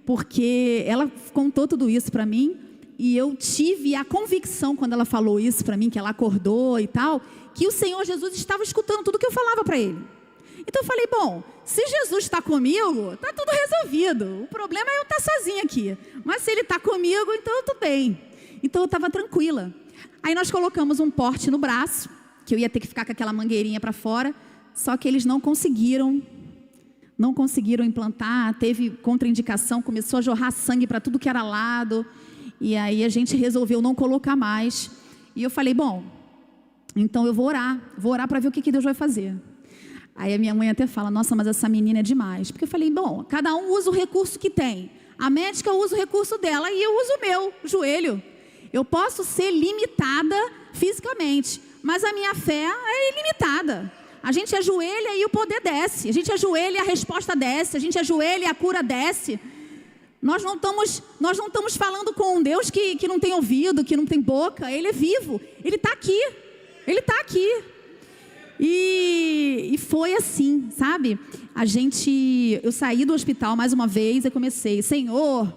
Speaker 1: porque ela contou tudo isso para mim, e eu tive a convicção quando ela falou isso para mim, que ela acordou e tal, que o Senhor Jesus estava escutando tudo que eu falava para ele. Então eu falei, bom, se Jesus está comigo, está tudo resolvido. O problema é eu estar sozinha aqui. Mas se ele está comigo, então eu estou bem. Então eu estava tranquila. Aí nós colocamos um porte no braço, que eu ia ter que ficar com aquela mangueirinha para fora, só que eles não conseguiram implantar, teve contraindicação, começou a jorrar sangue para tudo que era lado, e aí a gente resolveu não colocar mais. E eu falei, bom, então eu vou orar para ver o que Deus vai fazer. Aí a minha mãe até fala, nossa, mas essa menina é demais. Porque eu falei, bom, cada um usa o recurso que tem. A médica usa o recurso dela e eu uso o meu, o joelho. Eu posso ser limitada fisicamente, mas a minha fé é ilimitada. A gente ajoelha e o poder desce. A gente ajoelha e a resposta desce. A gente ajoelha e a cura desce. Nós não estamos falando com um Deus que não tem ouvido, que não tem boca. Ele é vivo. Ele está aqui. Ele está aqui. E foi assim, sabe? Eu saí do hospital mais uma vez e comecei, Senhor,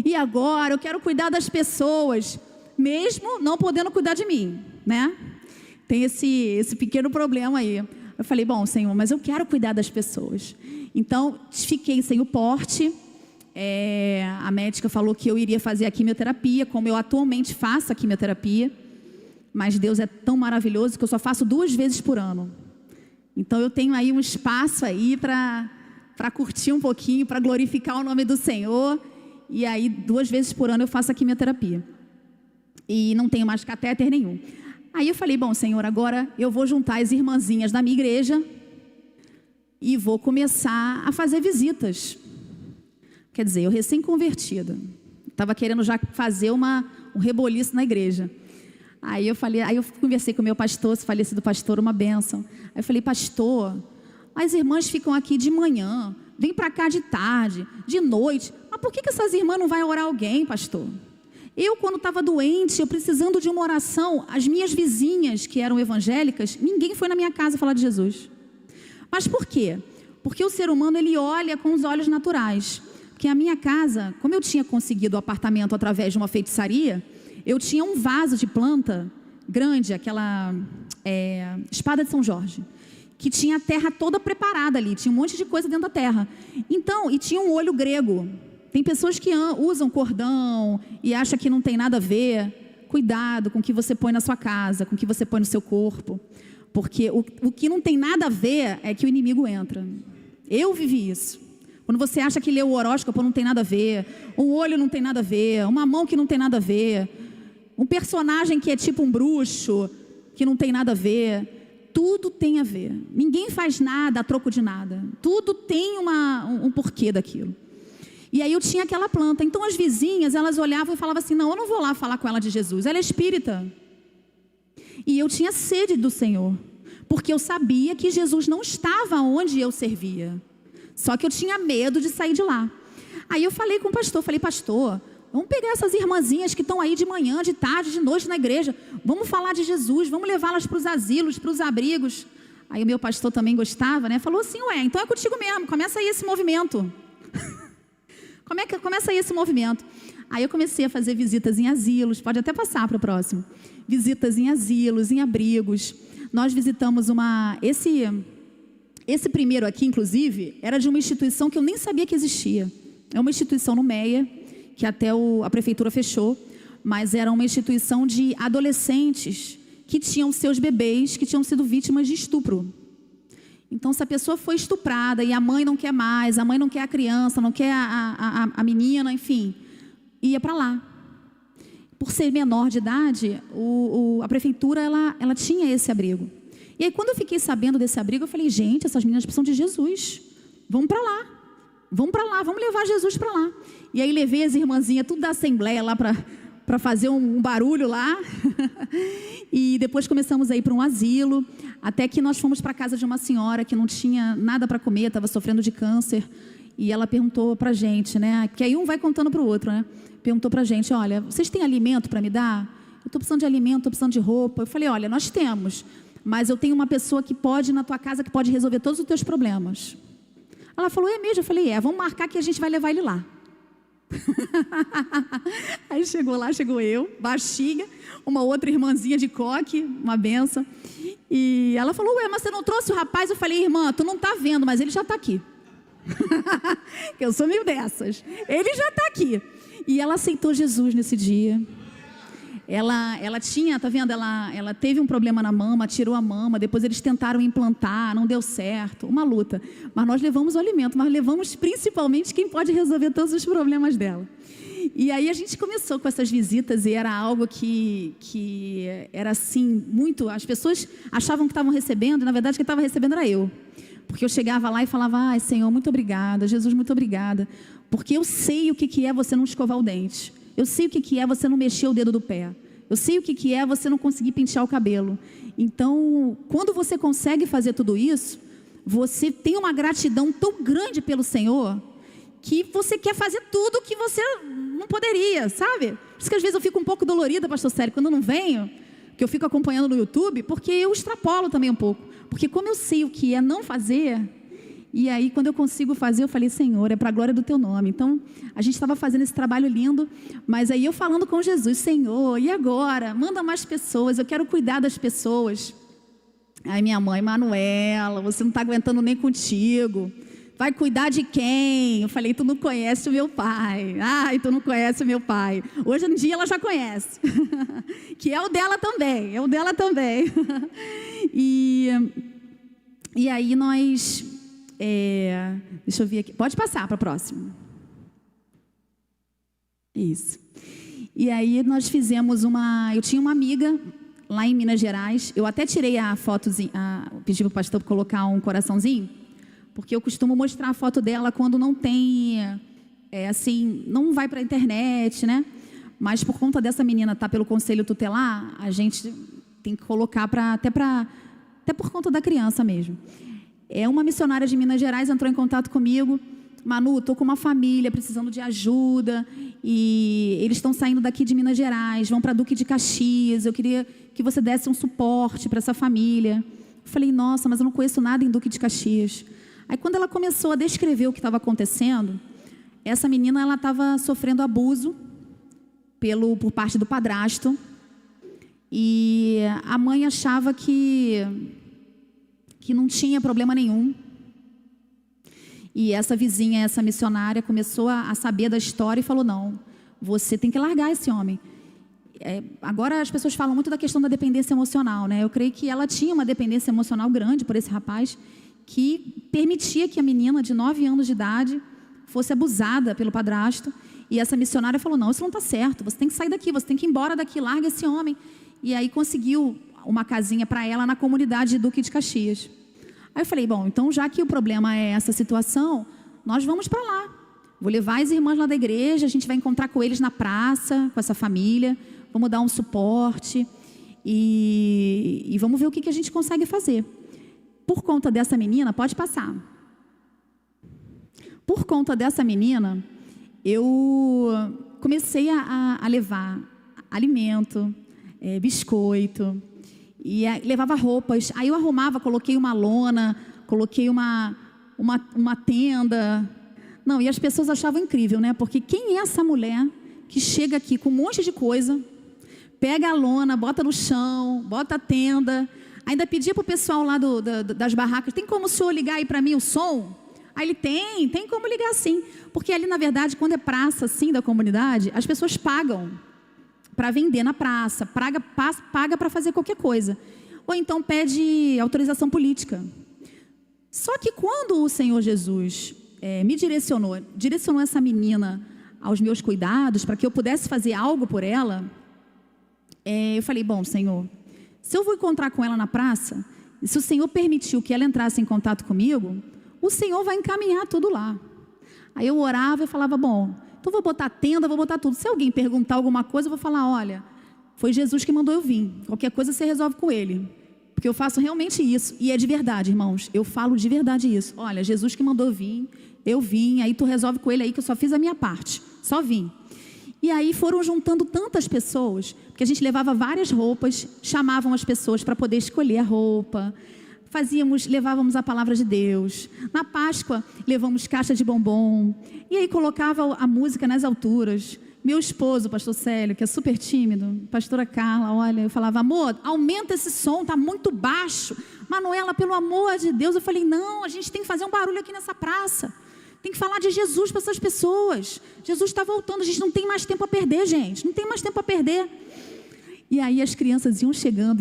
Speaker 1: e agora eu quero cuidar das pessoas, mesmo não podendo cuidar de mim, né? Tem esse pequeno problema aí. Eu falei, bom, Senhor, mas eu quero cuidar das pessoas. Então, fiquei sem o porte. A médica falou que eu iria fazer a quimioterapia, como eu atualmente faço a quimioterapia. Mas Deus é tão maravilhoso que eu só faço 2 vezes por ano. Então eu tenho aí um espaço aí para curtir um pouquinho, para glorificar o nome do Senhor. E aí 2 vezes por ano eu faço a quimioterapia. E não tenho mais catéter nenhum. Aí eu falei, bom, Senhor, agora eu vou juntar as irmãzinhas da minha igreja e vou começar a fazer visitas. Quer dizer, eu recém-convertida. Estava querendo já fazer um reboliço na igreja. Aí eu conversei com o meu pastor, esse falecido pastor, uma bênção. Aí eu falei, pastor, as irmãs ficam aqui de manhã, vêm para cá de tarde, de noite. Mas por que essas irmãs não vão orar alguém, pastor? Eu, quando estava doente, eu precisando de uma oração, as minhas vizinhas, que eram evangélicas, ninguém foi na minha casa falar de Jesus. Mas por quê? Porque o ser humano, ele olha com os olhos naturais. Porque a minha casa, como eu tinha conseguido o apartamento através de uma feitiçaria, eu tinha um vaso de planta grande, aquela espada de São Jorge, que tinha a terra toda preparada ali, tinha um monte de coisa dentro da terra. Então, e tinha um olho grego. Tem pessoas que usam cordão e acham que não tem nada a ver. Cuidado com o que você põe na sua casa, com o que você põe no seu corpo. Porque o que não tem nada a ver é que o inimigo entra. Eu vivi isso. Quando você acha que ler o horóscopo não tem nada a ver, um olho não tem nada a ver, uma mão que não tem nada a ver, um personagem que é tipo um bruxo, que não tem nada a ver, tudo tem a ver. Ninguém faz nada a troco de nada. Tudo tem um porquê daquilo. E aí eu tinha aquela planta. Então as vizinhas, elas olhavam e falavam assim, não, eu não vou lá falar com ela de Jesus, ela é espírita. E eu tinha sede do Senhor, porque eu sabia que Jesus não estava onde eu servia. Só que eu tinha medo de sair de lá. Aí eu falei com o pastor, pastor, vamos pegar essas irmãzinhas que estão aí de manhã, de tarde, de noite na igreja, vamos falar de Jesus, vamos levá-las para os asilos, para os abrigos. Aí o meu pastor também gostava, né? Falou assim, então é contigo mesmo, começa aí esse movimento. Começa aí esse movimento. Aí eu comecei a fazer visitas em asilos, pode até passar para o próximo. Visitas em asilos, em abrigos. Nós visitamos Esse primeiro aqui, inclusive, era de uma instituição que eu nem sabia que existia. É uma instituição no Meia, que até a prefeitura fechou, mas era uma instituição de adolescentes que tinham seus bebês que tinham sido vítimas de estupro. Então, se a pessoa foi estuprada e a mãe não quer mais, a mãe não quer a criança, não quer a menina, enfim, ia para lá. Por ser menor de idade, a prefeitura ela tinha esse abrigo. E aí, quando eu fiquei sabendo desse abrigo, eu falei, gente, essas meninas precisam de Jesus. Vamos para lá. Vamos levar Jesus para lá. E aí, levei as irmãzinhas, tudo da Assembleia lá para fazer um barulho lá. E depois começamos a ir para um asilo, até que nós fomos para a casa de uma senhora que não tinha nada para comer, estava sofrendo de câncer. E ela perguntou para a gente, né? Que aí um vai contando para o outro, né? Perguntou para a gente, olha, vocês têm alimento para me dar? Eu estou precisando de alimento, estou precisando de roupa. Eu falei, olha, nós temos, mas eu tenho uma pessoa que pode ir na tua casa, que pode resolver todos os teus problemas. Ela falou, é mesmo? Eu falei, vamos marcar que a gente vai levar ele lá. Aí chegou eu, baixinha, uma outra irmãzinha de coque, uma benção. E ela falou, mas você não trouxe o rapaz? Eu falei, irmã, tu não está vendo, mas ele já está aqui. Eu sou meio dessas. Ele já está aqui. E ela aceitou Jesus nesse dia. Ela tinha, tá vendo? Ela teve um problema na mama, tirou a mama, depois eles tentaram implantar, não deu certo, uma luta. Mas nós levamos o alimento, mas levamos principalmente quem pode resolver todos os problemas dela. E aí a gente começou com essas visitas e era algo que era assim, muito... As pessoas achavam que estavam recebendo, e na verdade quem estava recebendo era eu. Porque eu chegava lá e falava, ai Senhor, muito obrigada, Jesus, muito obrigada. Porque eu sei o que é você não escovar o dente. Eu sei o que é você não mexer o dedo do pé. Eu sei o que é você não conseguir pentear o cabelo. Então, quando você consegue fazer tudo isso, você tem uma gratidão tão grande pelo Senhor, que você quer fazer tudo que você não poderia, sabe? Por isso que às vezes eu fico um pouco dolorida, pastor Célio, quando eu não venho, que eu fico acompanhando no YouTube, porque eu extrapolo também um pouco. Porque como eu sei o que é não fazer, e aí quando eu consigo fazer, eu falei, Senhor, é para a glória do teu nome. Então, a gente estava fazendo esse trabalho lindo, mas aí eu falando com Jesus, Senhor, e agora? Manda mais pessoas, eu quero cuidar das pessoas. Aí minha mãe, Manuela, você não está aguentando nem contigo. Vai cuidar de quem? Eu falei, tu não conhece o meu pai. Ai, tu não conhece o meu pai. Hoje em dia ela já conhece. Que é o dela também, E aí nós... deixa eu ver aqui. Pode passar para a próxima. Isso. E aí nós fizemos eu tinha uma amiga lá em Minas Gerais. Eu até tirei a fotozinha, pedi para o pastor colocar um coraçãozinho, porque eu costumo mostrar a foto dela quando não tem, assim, não vai para a internet, né? Mas por conta dessa menina estar pelo conselho tutelar, a gente tem que colocar até por conta da criança mesmo. Uma missionária de Minas Gerais entrou em contato comigo. Manu, estou com uma família precisando de ajuda e eles estão saindo daqui de Minas Gerais, vão para Duque de Caxias. Eu queria que você desse um suporte para essa família. Eu falei, nossa, mas eu não conheço nada em Duque de Caxias. Aí quando ela começou a descrever o que estava acontecendo, essa menina ela estava sofrendo abuso por parte do padrasto e a mãe achava que não tinha problema nenhum. E essa vizinha, essa missionária, começou a saber da história e falou, não, você tem que largar esse homem. Agora as pessoas falam muito da questão da dependência emocional, né? Eu creio que ela tinha uma dependência emocional grande por esse rapaz, que permitia que a menina de 9 anos de idade fosse abusada pelo padrasto. E essa missionária falou, não, isso não está certo, você tem que sair daqui, você tem que ir embora daqui, larga esse homem. E aí conseguiu uma casinha para ela na comunidade de Duque de Caxias. Aí eu falei, bom, então já que o problema é essa situação, nós vamos para lá. Vou levar as irmãs lá da igreja, a gente vai encontrar com eles na praça, com essa família, vamos dar um suporte e vamos ver o que a gente consegue fazer. Por conta dessa menina, pode passar. Por conta dessa menina, eu comecei a levar alimento, biscoito, e levava roupas. Aí eu arrumava, coloquei uma lona, coloquei uma tenda. Não, e as pessoas achavam incrível, né? Porque quem é essa mulher que chega aqui com um monte de coisa, pega a lona, bota no chão, bota a tenda, ainda pedia para o pessoal lá das barracas, tem como o senhor ligar aí para mim o som? Aí ele tem como ligar sim. Porque ali, na verdade, quando é praça assim da comunidade, as pessoas pagam para vender na praça, paga para fazer qualquer coisa. Ou então pede autorização política. Só que quando o Senhor Jesus me direcionou essa menina aos meus cuidados, para que eu pudesse fazer algo por ela, eu falei, bom, Senhor, se eu vou encontrar com ela na praça, e se o Senhor permitiu que ela entrasse em contato comigo, o Senhor vai encaminhar tudo lá. Aí eu orava e falava, bom, então vou botar tenda, vou botar tudo. Se alguém perguntar alguma coisa, eu vou falar, olha, foi Jesus que mandou eu vir. Qualquer coisa você resolve com ele. Porque eu faço realmente isso. E é de verdade, irmãos. Eu falo de verdade isso. Olha, Jesus que mandou eu vim, aí tu resolve com ele aí que eu só fiz a minha parte. Só vim. E aí foram juntando tantas pessoas, porque a gente levava várias roupas, chamavam as pessoas para poder escolher a roupa. Levávamos a palavra de Deus. Na Páscoa, levamos caixa de bombom. E aí colocava a música nas alturas. Meu esposo, pastor Célio, que é super tímido, pastora Carla, olha, eu falava, amor, aumenta esse som, está muito baixo. Manuela, pelo amor de Deus, eu falei, não, a gente tem que fazer um barulho aqui nessa praça. Tem que falar de Jesus para essas pessoas. Jesus está voltando, a gente não tem mais tempo a perder, gente. Não tem mais tempo a perder. E aí as crianças iam chegando.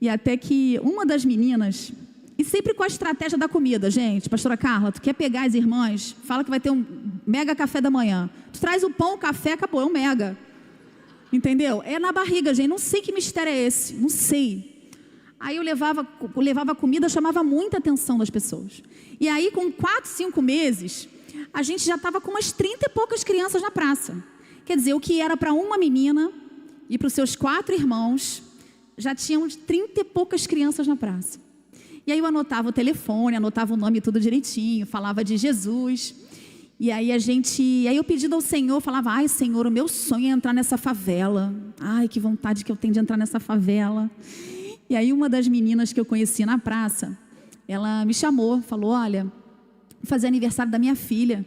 Speaker 1: E até que uma das meninas, e sempre com a estratégia da comida, gente, pastora Carla, tu quer pegar as irmãs, fala que vai ter um mega café da manhã. Tu traz o pão, o café, acabou, é um mega. Entendeu? É na barriga, gente, não sei que mistério é esse, não sei. Aí eu levava comida, chamava muita atenção das pessoas. E aí com 4, 5 meses, a gente já estava com umas 30 e poucas crianças na praça. Quer dizer, o que era para uma menina, e para os seus 4 irmãos, já tinham 30 e poucas crianças na praça. E aí eu anotava o telefone, anotava o nome tudo direitinho, falava de Jesus. E aí eu pedindo ao Senhor, falava: ai, Senhor, o meu sonho é entrar nessa favela. Ai, que vontade que eu tenho de entrar nessa favela. E aí uma das meninas que eu conheci na praça, ela me chamou, falou: olha, vou fazer aniversário da minha filha.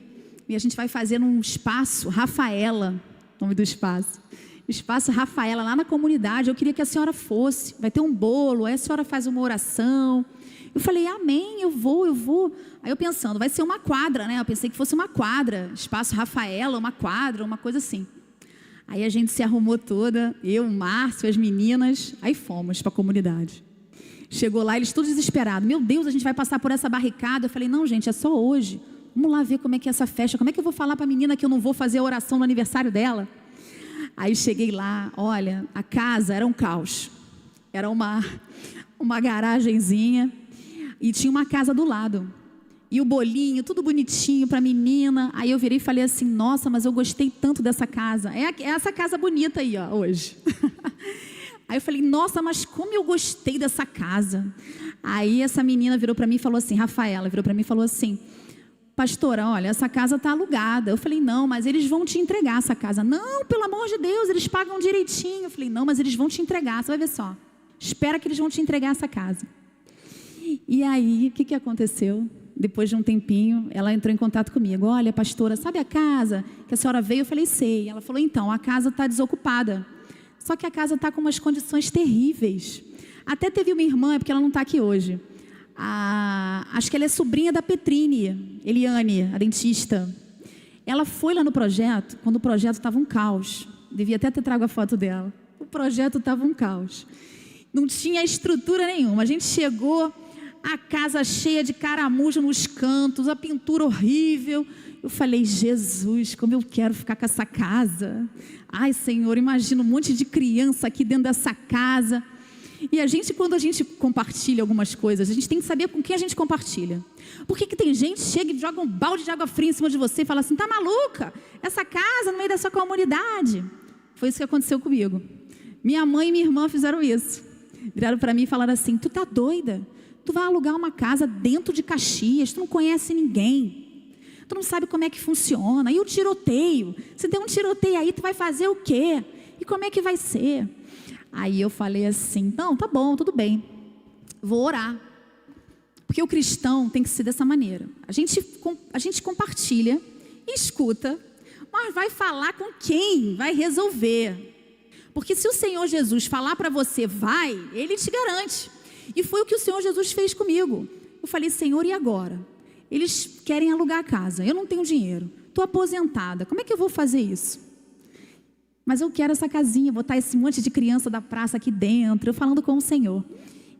Speaker 1: E a gente vai fazer num espaço Rafaela, nome do espaço. Espaço Rafaela, lá na comunidade. Eu queria que a senhora fosse. Vai ter um bolo, aí a senhora faz uma oração. Eu falei: amém, eu vou. Aí eu pensando, vai ser uma quadra, né? Eu pensei que fosse uma quadra, espaço Rafaela, uma quadra, uma coisa assim. Aí a gente se arrumou toda, eu, o Márcio, as meninas, aí fomos para a comunidade. Chegou lá, eles todos desesperados: meu Deus, a gente vai passar por essa barricada. Eu falei: não, gente, é só hoje. Vamos lá ver como é que é essa festa. Como é que eu vou falar para a menina que eu não vou fazer a oração no aniversário dela? Aí cheguei lá, olha, a casa era um caos. Era uma garagenzinha e tinha uma casa do lado. E o bolinho, tudo bonitinho para a menina. Aí eu virei e falei assim: nossa, mas eu gostei tanto dessa casa. É essa casa bonita aí, ó, hoje. Aí eu falei: nossa, mas como eu gostei dessa casa. Aí essa menina virou para mim e falou assim, Rafaela, virou para mim e falou assim: pastora, olha, essa casa está alugada. Eu falei: não, mas eles vão te entregar essa casa. Não, pelo amor de Deus, eles pagam direitinho. Eu falei: não, mas eles vão te entregar, você vai ver só. Espera que eles vão te entregar essa casa. E aí, o que aconteceu? Depois de um tempinho, ela entrou em contato comigo: olha, pastora, sabe a casa que a senhora veio? Eu falei: sei. Ela falou: então, a casa está desocupada. Só que a casa está com umas condições terríveis. Até teve uma irmã, porque ela não está aqui hoje. Acho que ela é sobrinha da Petrine, Eliane, a dentista. Ela foi lá no projeto, quando o projeto estava um caos. Devia até ter trago a foto dela. O projeto estava um caos. Não tinha estrutura nenhuma. A gente chegou, a casa cheia de caramujo nos cantos, a pintura horrível. Eu falei: Jesus, como eu quero ficar com essa casa. Ai, Senhor, imagina um monte de criança aqui dentro dessa casa. E quando a gente compartilha algumas coisas, a gente tem que saber com quem a gente compartilha. Por que tem gente que chega e joga um balde de água fria em cima de você e fala assim: tá maluca? Essa casa no meio da sua comunidade. Foi isso que aconteceu comigo. Minha mãe e minha irmã fizeram isso. Viraram para mim e falaram assim: tu tá doida? Tu vai alugar uma casa dentro de Caxias, tu não conhece ninguém. Tu não sabe como é que funciona. E o tiroteio? Se der um tiroteio aí, tu vai fazer o quê? E como é que vai ser? Aí eu falei assim: não, tá bom, tudo bem, vou orar. Porque o cristão tem que ser dessa maneira. A gente compartilha, escuta, mas vai falar com quem vai resolver. Porque se o Senhor Jesus falar para você, vai, Ele te garante. E foi o que o Senhor Jesus fez comigo. Eu falei: Senhor, e agora? Eles querem alugar a casa, eu não tenho dinheiro, estou aposentada, como é que eu vou fazer isso? Mas eu quero essa casinha, botar esse monte de criança da praça aqui dentro. Eu falando com o Senhor.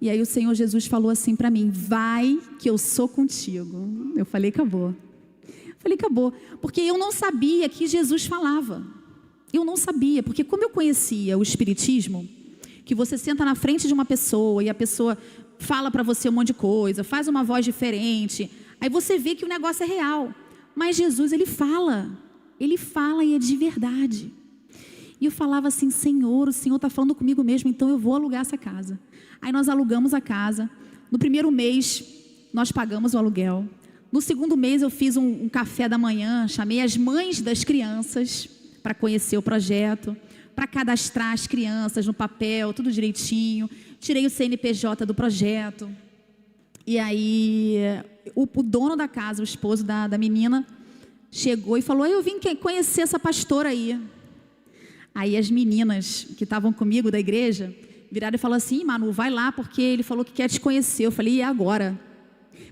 Speaker 1: E aí o Senhor Jesus falou assim para mim: vai que eu sou contigo. Eu falei: acabou. Porque eu não sabia que Jesus falava. Eu não sabia, porque como eu conhecia o Espiritismo, que você senta na frente de uma pessoa e a pessoa fala para você um monte de coisa, faz uma voz diferente, aí você vê que o negócio é real. Mas Jesus, Ele fala e é de verdade. E eu falava assim: Senhor, o Senhor está falando comigo mesmo, então eu vou alugar essa casa. Aí nós alugamos a casa. No primeiro mês, nós pagamos o aluguel. No segundo mês, eu fiz um café da manhã, chamei as mães das crianças para conhecer o projeto, para cadastrar as crianças no papel, tudo direitinho. Tirei o CNPJ do projeto. E aí, o dono da casa, o esposo da menina, chegou e falou: eu vim conhecer essa pastora aí. Aí as meninas que estavam comigo da igreja viraram e falaram assim: Manu, vai lá porque ele falou que quer te conhecer. Eu falei: e agora?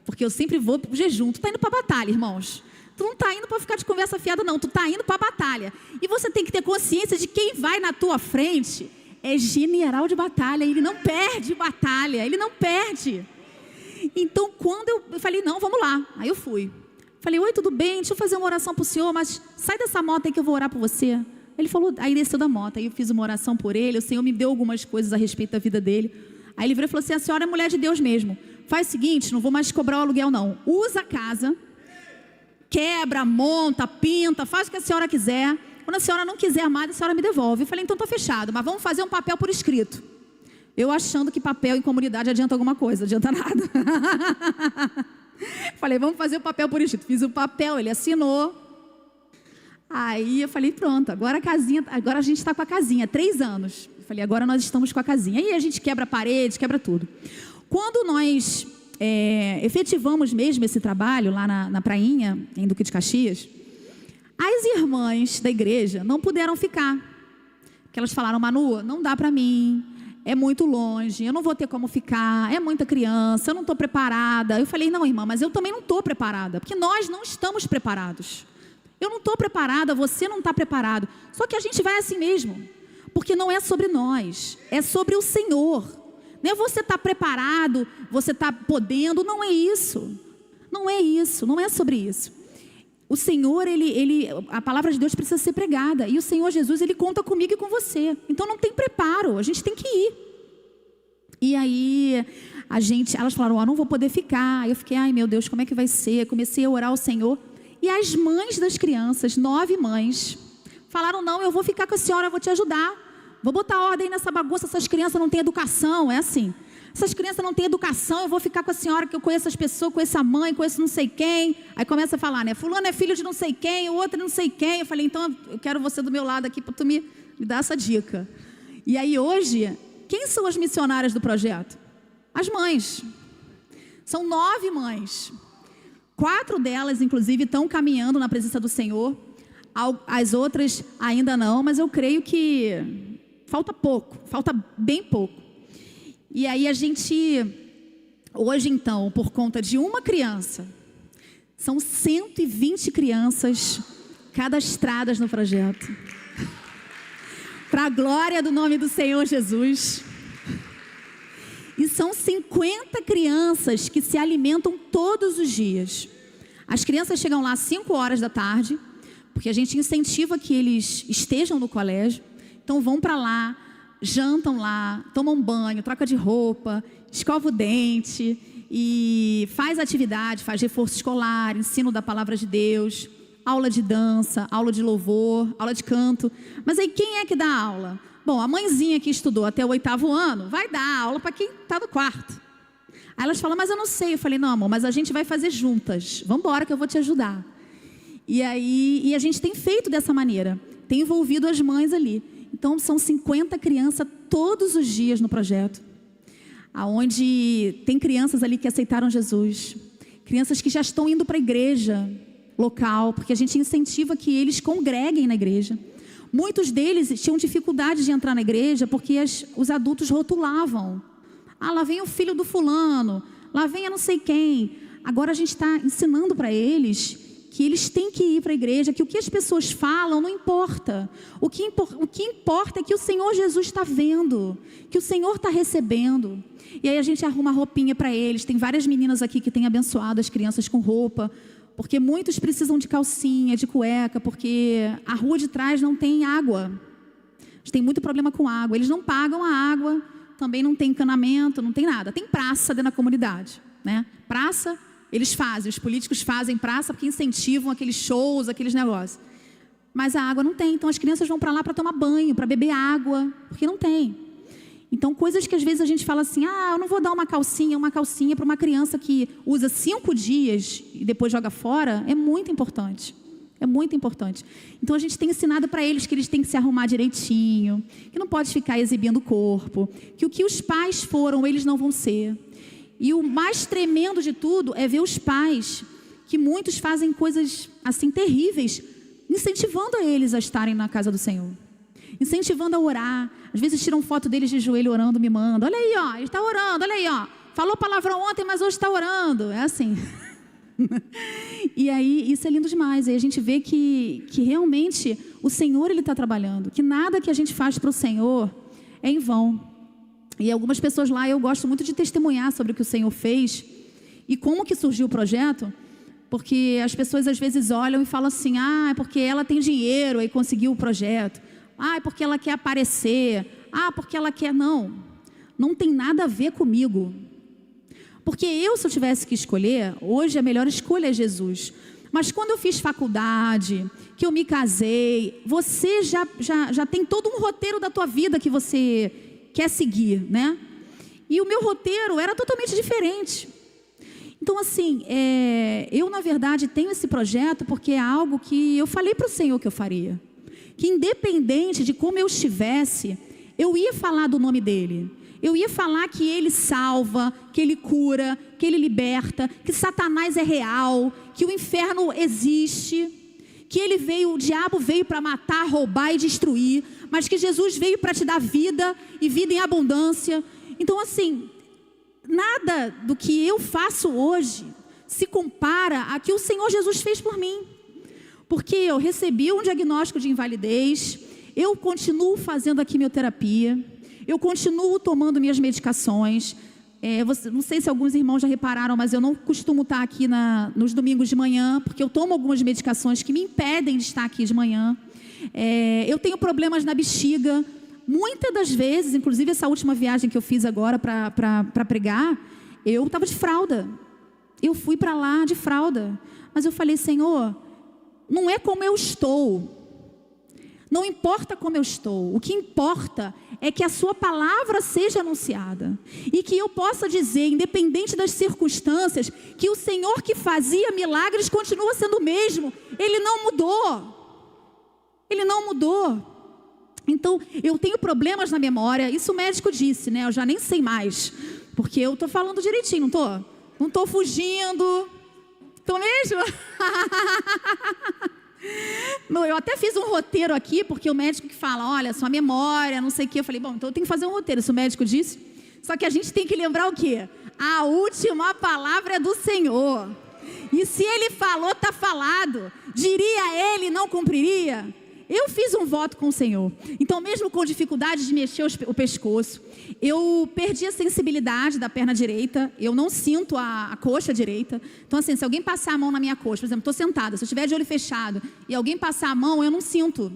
Speaker 1: Porque eu sempre vou pro jejum. Tu tá indo para a batalha, irmãos. Tu não tá indo para ficar de conversa fiada, não. Tu tá indo para a batalha. E você tem que ter consciência de quem vai na tua frente é general de batalha. Ele não perde batalha. Ele não perde. Então, quando eu falei: não, vamos lá. Aí eu fui. Falei: oi, tudo bem? Deixa eu fazer uma oração pro senhor, mas sai dessa moto aí que eu vou orar por você. Ele falou, aí desceu da moto, aí eu fiz uma oração por ele, o Senhor me deu algumas coisas a respeito da vida dele. Aí ele virou e falou assim: a senhora é mulher de Deus mesmo, faz o seguinte, não vou mais cobrar o aluguel não, usa a casa, quebra, monta, pinta, faz o que a senhora quiser, Quando a senhora não quiser mais, a senhora me devolve. Eu falei, então está fechado, mas vamos fazer um papel por escrito. Eu achando que papel em comunidade adianta alguma coisa, adianta nada. Falei, vamos fazer o papel por escrito. Fiz o papel, ele assinou. Aí eu falei, pronto, agora a gente está com a casinha, 3 anos. Eu falei, agora nós estamos com a casinha. Aí a gente quebra a parede, quebra tudo. Quando nós efetivamos mesmo esse trabalho lá na prainha, em Duque de Caxias, as irmãs da igreja não puderam ficar. Porque elas falaram, Manu, não dá para mim, é muito longe, eu não vou ter como ficar, é muita criança, eu não estou preparada. Eu falei, não, irmã, mas eu também não estou preparada, porque nós não estamos preparados. Eu não estou preparada, você não está preparado. Só que a gente vai assim mesmo, porque não é sobre nós, é sobre o Senhor. Não é você estar preparado, você está podendo, não é isso. Não é isso, não é sobre isso. O Senhor, a palavra de Deus precisa ser pregada. E o Senhor Jesus, Ele conta comigo e com você. Então não tem preparo, a gente tem que ir. E aí, elas falaram, não vou poder ficar. Aí eu fiquei, ai meu Deus, como é que vai ser? Comecei a orar ao Senhor. E as mães das crianças, 9 mães, falaram, não, eu vou ficar com a senhora, eu vou te ajudar. Vou botar ordem nessa bagunça, essas crianças não têm educação, é assim. Essas crianças não têm educação, eu vou ficar com a senhora, que eu conheço as pessoas, conheço a mãe, conheço não sei quem. Aí começa a falar, né, fulano é filho de não sei quem, o outro é não sei quem. Eu falei, então eu quero você do meu lado aqui para tu me dar essa dica. E aí hoje, quem são as missionárias do projeto? As mães. São 9 mães. 4 delas, inclusive, estão caminhando na presença do Senhor. As outras ainda não, mas eu creio que falta pouco, falta bem pouco. E aí a gente, hoje então, por conta de uma criança, são 120 crianças cadastradas no projeto. Para a glória do nome do Senhor Jesus. E são 50 crianças que se alimentam todos os dias. As crianças chegam lá às 5 horas da tarde, porque a gente incentiva que eles estejam no colégio. Então vão para lá, jantam lá, tomam banho, troca de roupa, escova o dente e faz atividade, faz reforço escolar, ensino da palavra de Deus, aula de dança, aula de louvor, aula de canto. Mas aí quem é que dá aula? Bom, a mãezinha que estudou até o 8º ano vai dar aula para quem está no 4º. Aí elas falam, mas eu não sei. Eu falei, não amor, mas a gente vai fazer juntas. Vamos embora que eu vou te ajudar. E a gente tem feito dessa maneira. Tem envolvido as mães ali. Então são 50 crianças todos os dias no projeto. Onde tem crianças ali que aceitaram Jesus. Crianças que já estão indo para a igreja local, porque a gente incentiva que eles congreguem na igreja. Muitos deles tinham dificuldade de entrar na igreja porque os adultos rotulavam. Lá vem o filho do fulano, lá vem a não sei quem. Agora a gente está ensinando para eles que eles têm que ir para a igreja, que o que as pessoas falam não importa. O que importa é que o Senhor Jesus está vendo, que o Senhor está recebendo. E aí a gente arruma roupinha para eles. Tem várias meninas aqui que têm abençoado as crianças com roupa, porque muitos precisam de calcinha, de cueca, porque a rua de trás não tem água. A gente tem muito problema com água. Eles não pagam a água, também não tem encanamento, não tem nada. Tem praça dentro da comunidade, né? Praça, eles fazem, os políticos fazem praça porque incentivam aqueles shows, aqueles negócios. Mas a água não tem, então as crianças vão para lá para tomar banho, para beber água, porque não tem. Então, coisas que às vezes a gente fala assim, eu não vou dar uma calcinha para uma criança que usa 5 dias e depois joga fora, é muito importante. É muito importante. Então, a gente tem ensinado para eles que eles têm que se arrumar direitinho, que não pode ficar exibindo o corpo, que o que os pais foram, eles não vão ser. E o mais tremendo de tudo é ver os pais, que muitos fazem coisas assim terríveis, incentivando a eles a estarem na casa do Senhor. Incentivando a orar. Às vezes tiram foto deles de joelho orando, me mandam. Olha aí, ó, ele está orando, olha aí, ó. Falou palavrão ontem, mas hoje está orando. É assim. E aí, isso é lindo demais. Aí a gente vê que realmente o Senhor, Ele está trabalhando. Que nada que a gente faz para o Senhor é em vão. E algumas pessoas lá, eu gosto muito de testemunhar sobre o que o Senhor fez e como que surgiu o projeto. Porque as pessoas às vezes olham e falam assim, é porque ela tem dinheiro e conseguiu o projeto. É porque ela quer aparecer. Porque ela quer... Não tem nada a ver comigo. Porque se eu tivesse que escolher, hoje a melhor escolha é Jesus. Mas quando eu fiz faculdade, que eu me casei, você já tem todo um roteiro da tua vida que você quer seguir, né? E o meu roteiro era totalmente diferente. Então, assim, eu, na verdade, tenho esse projeto porque é algo que eu falei para o Senhor que eu faria. Que independente de como eu estivesse, eu ia falar do nome dEle. Eu ia falar que Ele salva, que Ele cura, que Ele liberta, que Satanás é real, que o inferno existe, que o diabo veio para matar, roubar e destruir, mas que Jesus veio para te dar vida e vida em abundância. Então, assim, nada do que eu faço hoje se compara a que o Senhor Jesus fez por mim. Porque eu recebi um diagnóstico de invalidez, eu continuo fazendo a quimioterapia, eu continuo tomando minhas medicações. Não sei se alguns irmãos já repararam, mas eu não costumo estar aqui nos domingos de manhã, porque eu tomo algumas medicações que me impedem de estar aqui de manhã. Eu tenho problemas na bexiga. Muitas das vezes, inclusive essa última viagem que eu fiz agora para pregar, eu estava de fralda. Eu fui para lá de fralda. Mas eu falei, Senhor, não é como eu estou. Não importa como eu estou, o que importa é que a sua palavra seja anunciada. E que eu possa dizer, independente das circunstâncias, que o Senhor que fazia milagres continua sendo o mesmo. Ele não mudou. Ele não mudou. Então, eu tenho problemas na memória, isso o médico disse, né? Eu já nem sei mais, porque eu estou falando direitinho, não estou? Não estou fugindo. Estou mesmo? Eu até fiz um roteiro aqui, porque o médico que fala, olha, sua memória, não sei o quê. Eu falei, bom, então eu tenho que fazer um roteiro, se o médico disse. Só que a gente tem que lembrar o quê? A última palavra é do Senhor. E se Ele falou, está falado. Diria Ele, não cumpriria? Eu fiz um voto com o Senhor. Então, mesmo com dificuldade de mexer o pescoço, eu perdi a sensibilidade da perna direita. Eu não sinto a coxa direita. Então, assim, se alguém passar a mão na minha coxa, por exemplo, estou sentada, se eu estiver de olho fechado e alguém passar a mão, eu não sinto.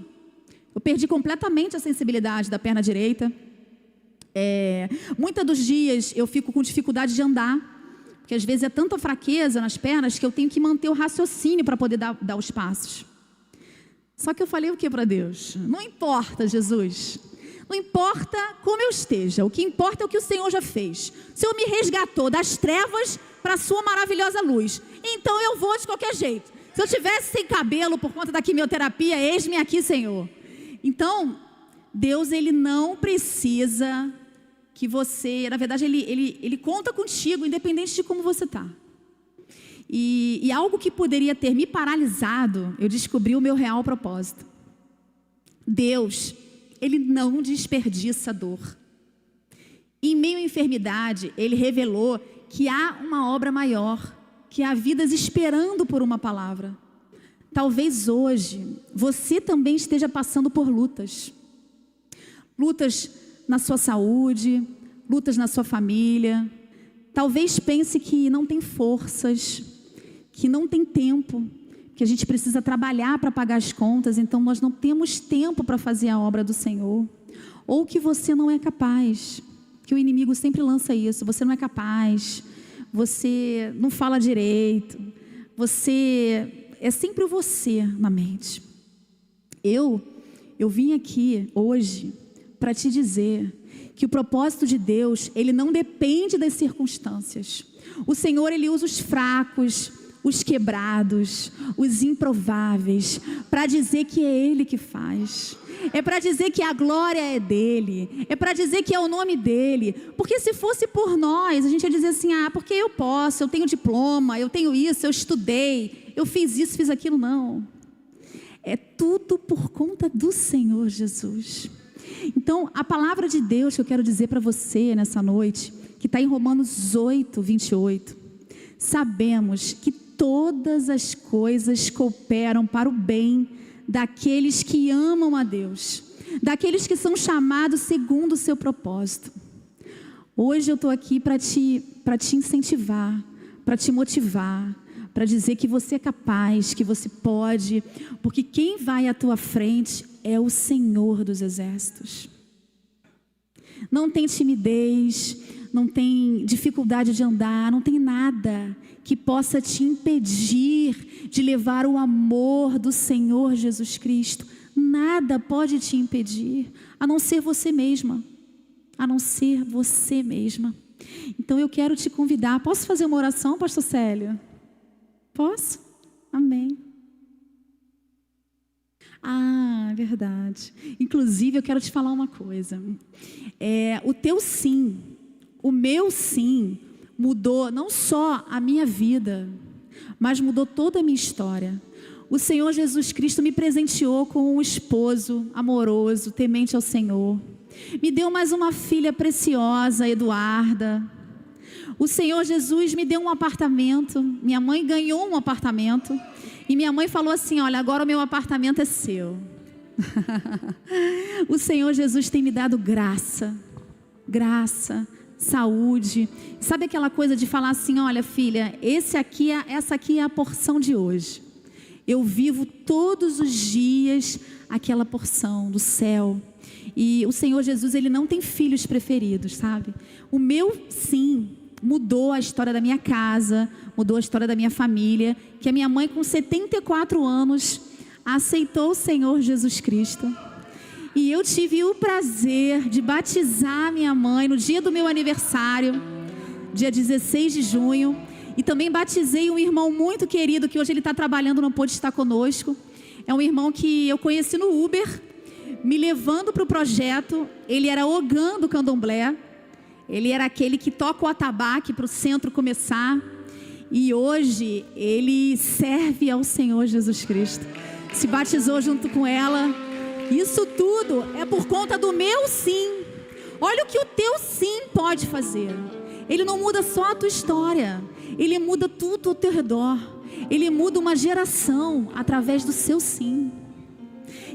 Speaker 1: Eu perdi completamente a sensibilidade da perna direita. Muitos dos dias eu fico com dificuldade de andar, porque às vezes é tanta fraqueza nas pernas que eu tenho que manter o raciocínio para poder dar os passos. Só que eu falei o que para Deus? Não importa, Jesus. Não importa como eu esteja. O que importa é o que o Senhor já fez. O Senhor me resgatou das trevas para a sua maravilhosa luz. Então eu vou de qualquer jeito. Se eu tivesse sem cabelo por conta da quimioterapia, eis-me aqui, Senhor. Então, Deus, Ele não precisa que você... Na verdade, Ele conta contigo, independente de como você está. E algo que poderia ter me paralisado, eu descobri o meu real propósito. Deus, Ele não desperdiça dor. Em meio à enfermidade, Ele revelou que há uma obra maior, que há vidas esperando por uma palavra. Talvez hoje, você também esteja passando por lutas. Lutas na sua saúde, lutas na sua família. Talvez pense que não tem forças, que não tem tempo, que a gente precisa trabalhar para pagar as contas, então nós não temos tempo para fazer a obra do Senhor. Ou que você não é capaz, que o inimigo sempre lança isso, você não é capaz, você não fala direito, é sempre o você na mente. Eu vim aqui hoje para te dizer que o propósito de Deus, ele não depende das circunstâncias. O Senhor, Ele usa os fracos, os quebrados, os improváveis, para dizer que é Ele que faz. É para dizer que a glória é dEle. É para dizer que é o nome dEle. Porque se fosse por nós, a gente ia dizer assim, porque eu posso, eu tenho diploma, eu tenho isso, eu estudei, eu fiz isso, fiz aquilo. Não. É tudo por conta do Senhor Jesus. Então, a palavra de Deus que eu quero dizer para você nessa noite, que está em Romanos 8, 28, sabemos que todas as coisas cooperam para o bem daqueles que amam a Deus, daqueles que são chamados segundo o seu propósito. Hoje eu estou aqui para te incentivar, para te motivar, para dizer que você é capaz, que você pode, porque quem vai à tua frente é o Senhor dos Exércitos. Não tem timidez, não tem dificuldade de andar, não tem nada que possa te impedir de levar o amor do Senhor Jesus Cristo. Nada pode te impedir, a não ser você mesma. A não ser você mesma. Então eu quero te convidar. Posso fazer uma oração, pastor Célio? Posso? Amém. Ah, verdade. Inclusive eu quero te falar uma coisa. O teu sim, o meu sim, mudou não só a minha vida, mas mudou toda a minha história. O Senhor Jesus Cristo me presenteou com um esposo amoroso, temente ao Senhor. Me deu mais uma filha preciosa, Eduarda. O Senhor Jesus me deu um apartamento. Minha mãe ganhou um apartamento. E minha mãe falou assim: olha, agora o meu apartamento é seu. O Senhor Jesus tem me dado graça, saúde. Sabe aquela coisa de falar assim: olha filha, essa aqui é a porção de hoje. Eu vivo todos os dias aquela porção do céu. E o Senhor Jesus, Ele não tem filhos preferidos, sabe? O meu sim mudou a história da minha casa, mudou a história da minha família, que a minha mãe com 74 anos aceitou o Senhor Jesus Cristo. E eu tive o prazer de batizar minha mãe no dia do meu aniversário, dia 16 de junho. E também batizei um irmão muito querido, que hoje ele está trabalhando, não pôde estar conosco. É um irmão que eu conheci no Uber, me levando para o projeto. Ele era ogã do candomblé. Ele era aquele que toca o atabaque para o centro começar. E hoje ele serve ao Senhor Jesus Cristo. Se batizou junto com ela. Isso tudo é por conta do meu sim. Olha o que o teu sim pode fazer. Ele não muda só a tua história. Ele muda tudo ao teu redor. Ele muda uma geração através do seu sim.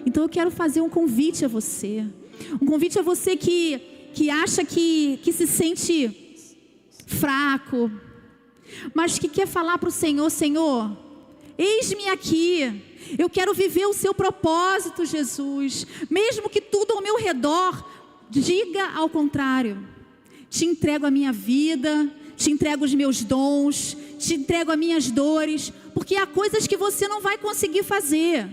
Speaker 1: Então eu quero fazer um convite a você. Um convite a você que acha que se sente fraco, mas que quer falar para o Senhor: Senhor, eis-me aqui. Eu quero viver o seu propósito, Jesus. Mesmo que tudo ao meu redor diga ao contrário. Te entrego a minha vida, te entrego os meus dons, te entrego as minhas dores, porque há coisas que você não vai conseguir fazer,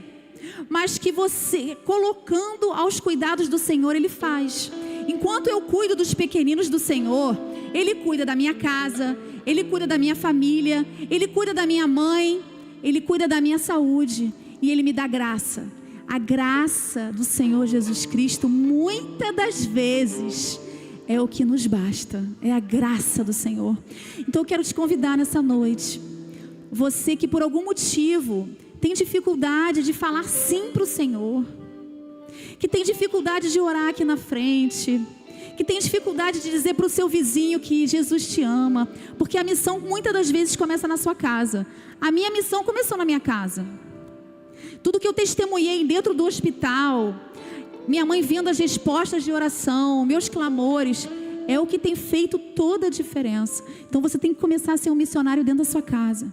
Speaker 1: mas que você, colocando aos cuidados do Senhor, Ele faz. Enquanto eu cuido dos pequeninos do Senhor, Ele cuida da minha casa, Ele cuida da minha família, Ele cuida da minha mãe, Ele cuida da minha saúde, e Ele me dá graça. A graça do Senhor Jesus Cristo, muitas das vezes, é o que nos basta. É a graça do Senhor. Então eu quero te convidar nessa noite. Você que por algum motivo tem dificuldade de falar sim para o Senhor, que tem dificuldade de orar aqui na frente, que tem dificuldade de dizer para o seu vizinho que Jesus te ama, porque a missão muitas das vezes começa na sua casa. A minha missão começou na minha casa. Tudo que eu testemunhei dentro do hospital, minha mãe vendo as respostas de oração, meus clamores, é o que tem feito toda a diferença. Então você tem que começar a ser um missionário dentro da sua casa.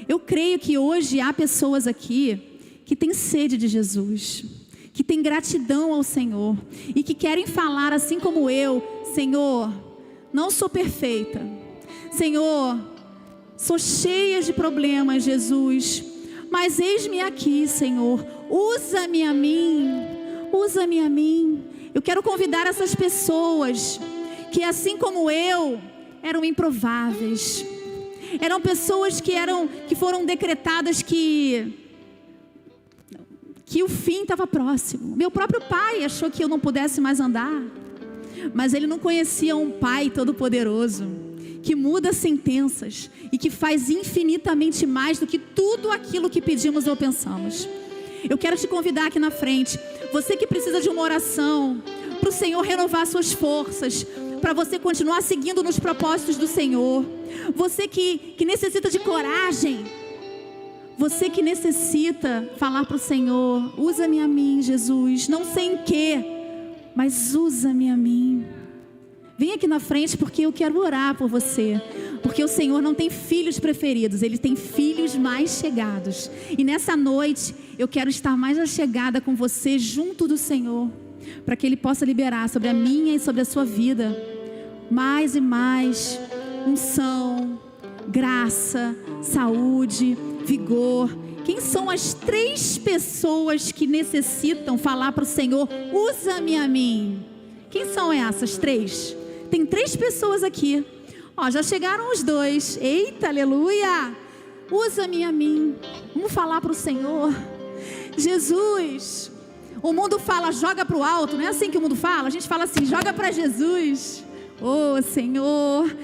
Speaker 1: Eu creio que hoje há pessoas aqui que têm sede de Jesus, que têm gratidão ao Senhor e que querem falar assim como eu: Senhor, não sou perfeita. Senhor, sou cheia de problemas, Jesus, mas eis-me aqui, Senhor. Usa-me a mim. Usa-me a mim. Eu quero convidar essas pessoas que, assim como eu, eram improváveis. Eram pessoas que foram decretadas que o fim estava próximo. Meu próprio pai achou que eu não pudesse mais andar, mas ele não conhecia um Pai todo-poderoso, que muda sentenças e que faz infinitamente mais do que tudo aquilo que pedimos ou pensamos. Eu quero te convidar aqui na frente, você que precisa de uma oração, para o Senhor renovar suas forças, para você continuar seguindo nos propósitos do Senhor. Você que necessita de coragem, você que necessita falar para o Senhor: usa-me a mim, Jesus, não sei em que, mas usa-me a mim. Vem aqui na frente, porque eu quero orar por você. Porque o Senhor não tem filhos preferidos, Ele tem filhos mais chegados. E nessa noite eu quero estar mais achegada com você, junto do Senhor, para que Ele possa liberar sobre a minha e sobre a sua vida mais e mais unção, graça, saúde, vigor. Quem são as 3 pessoas que necessitam falar para o Senhor, usa-me a mim? Quem são essas 3? Tem 3 pessoas aqui. Ó, já chegaram os 2. Eita, aleluia! Usa-me a mim. Vamos falar para o Senhor. Jesus. O mundo fala, joga para o alto. Não é assim que o mundo fala? A gente fala assim, joga para Jesus. Ô, Senhor.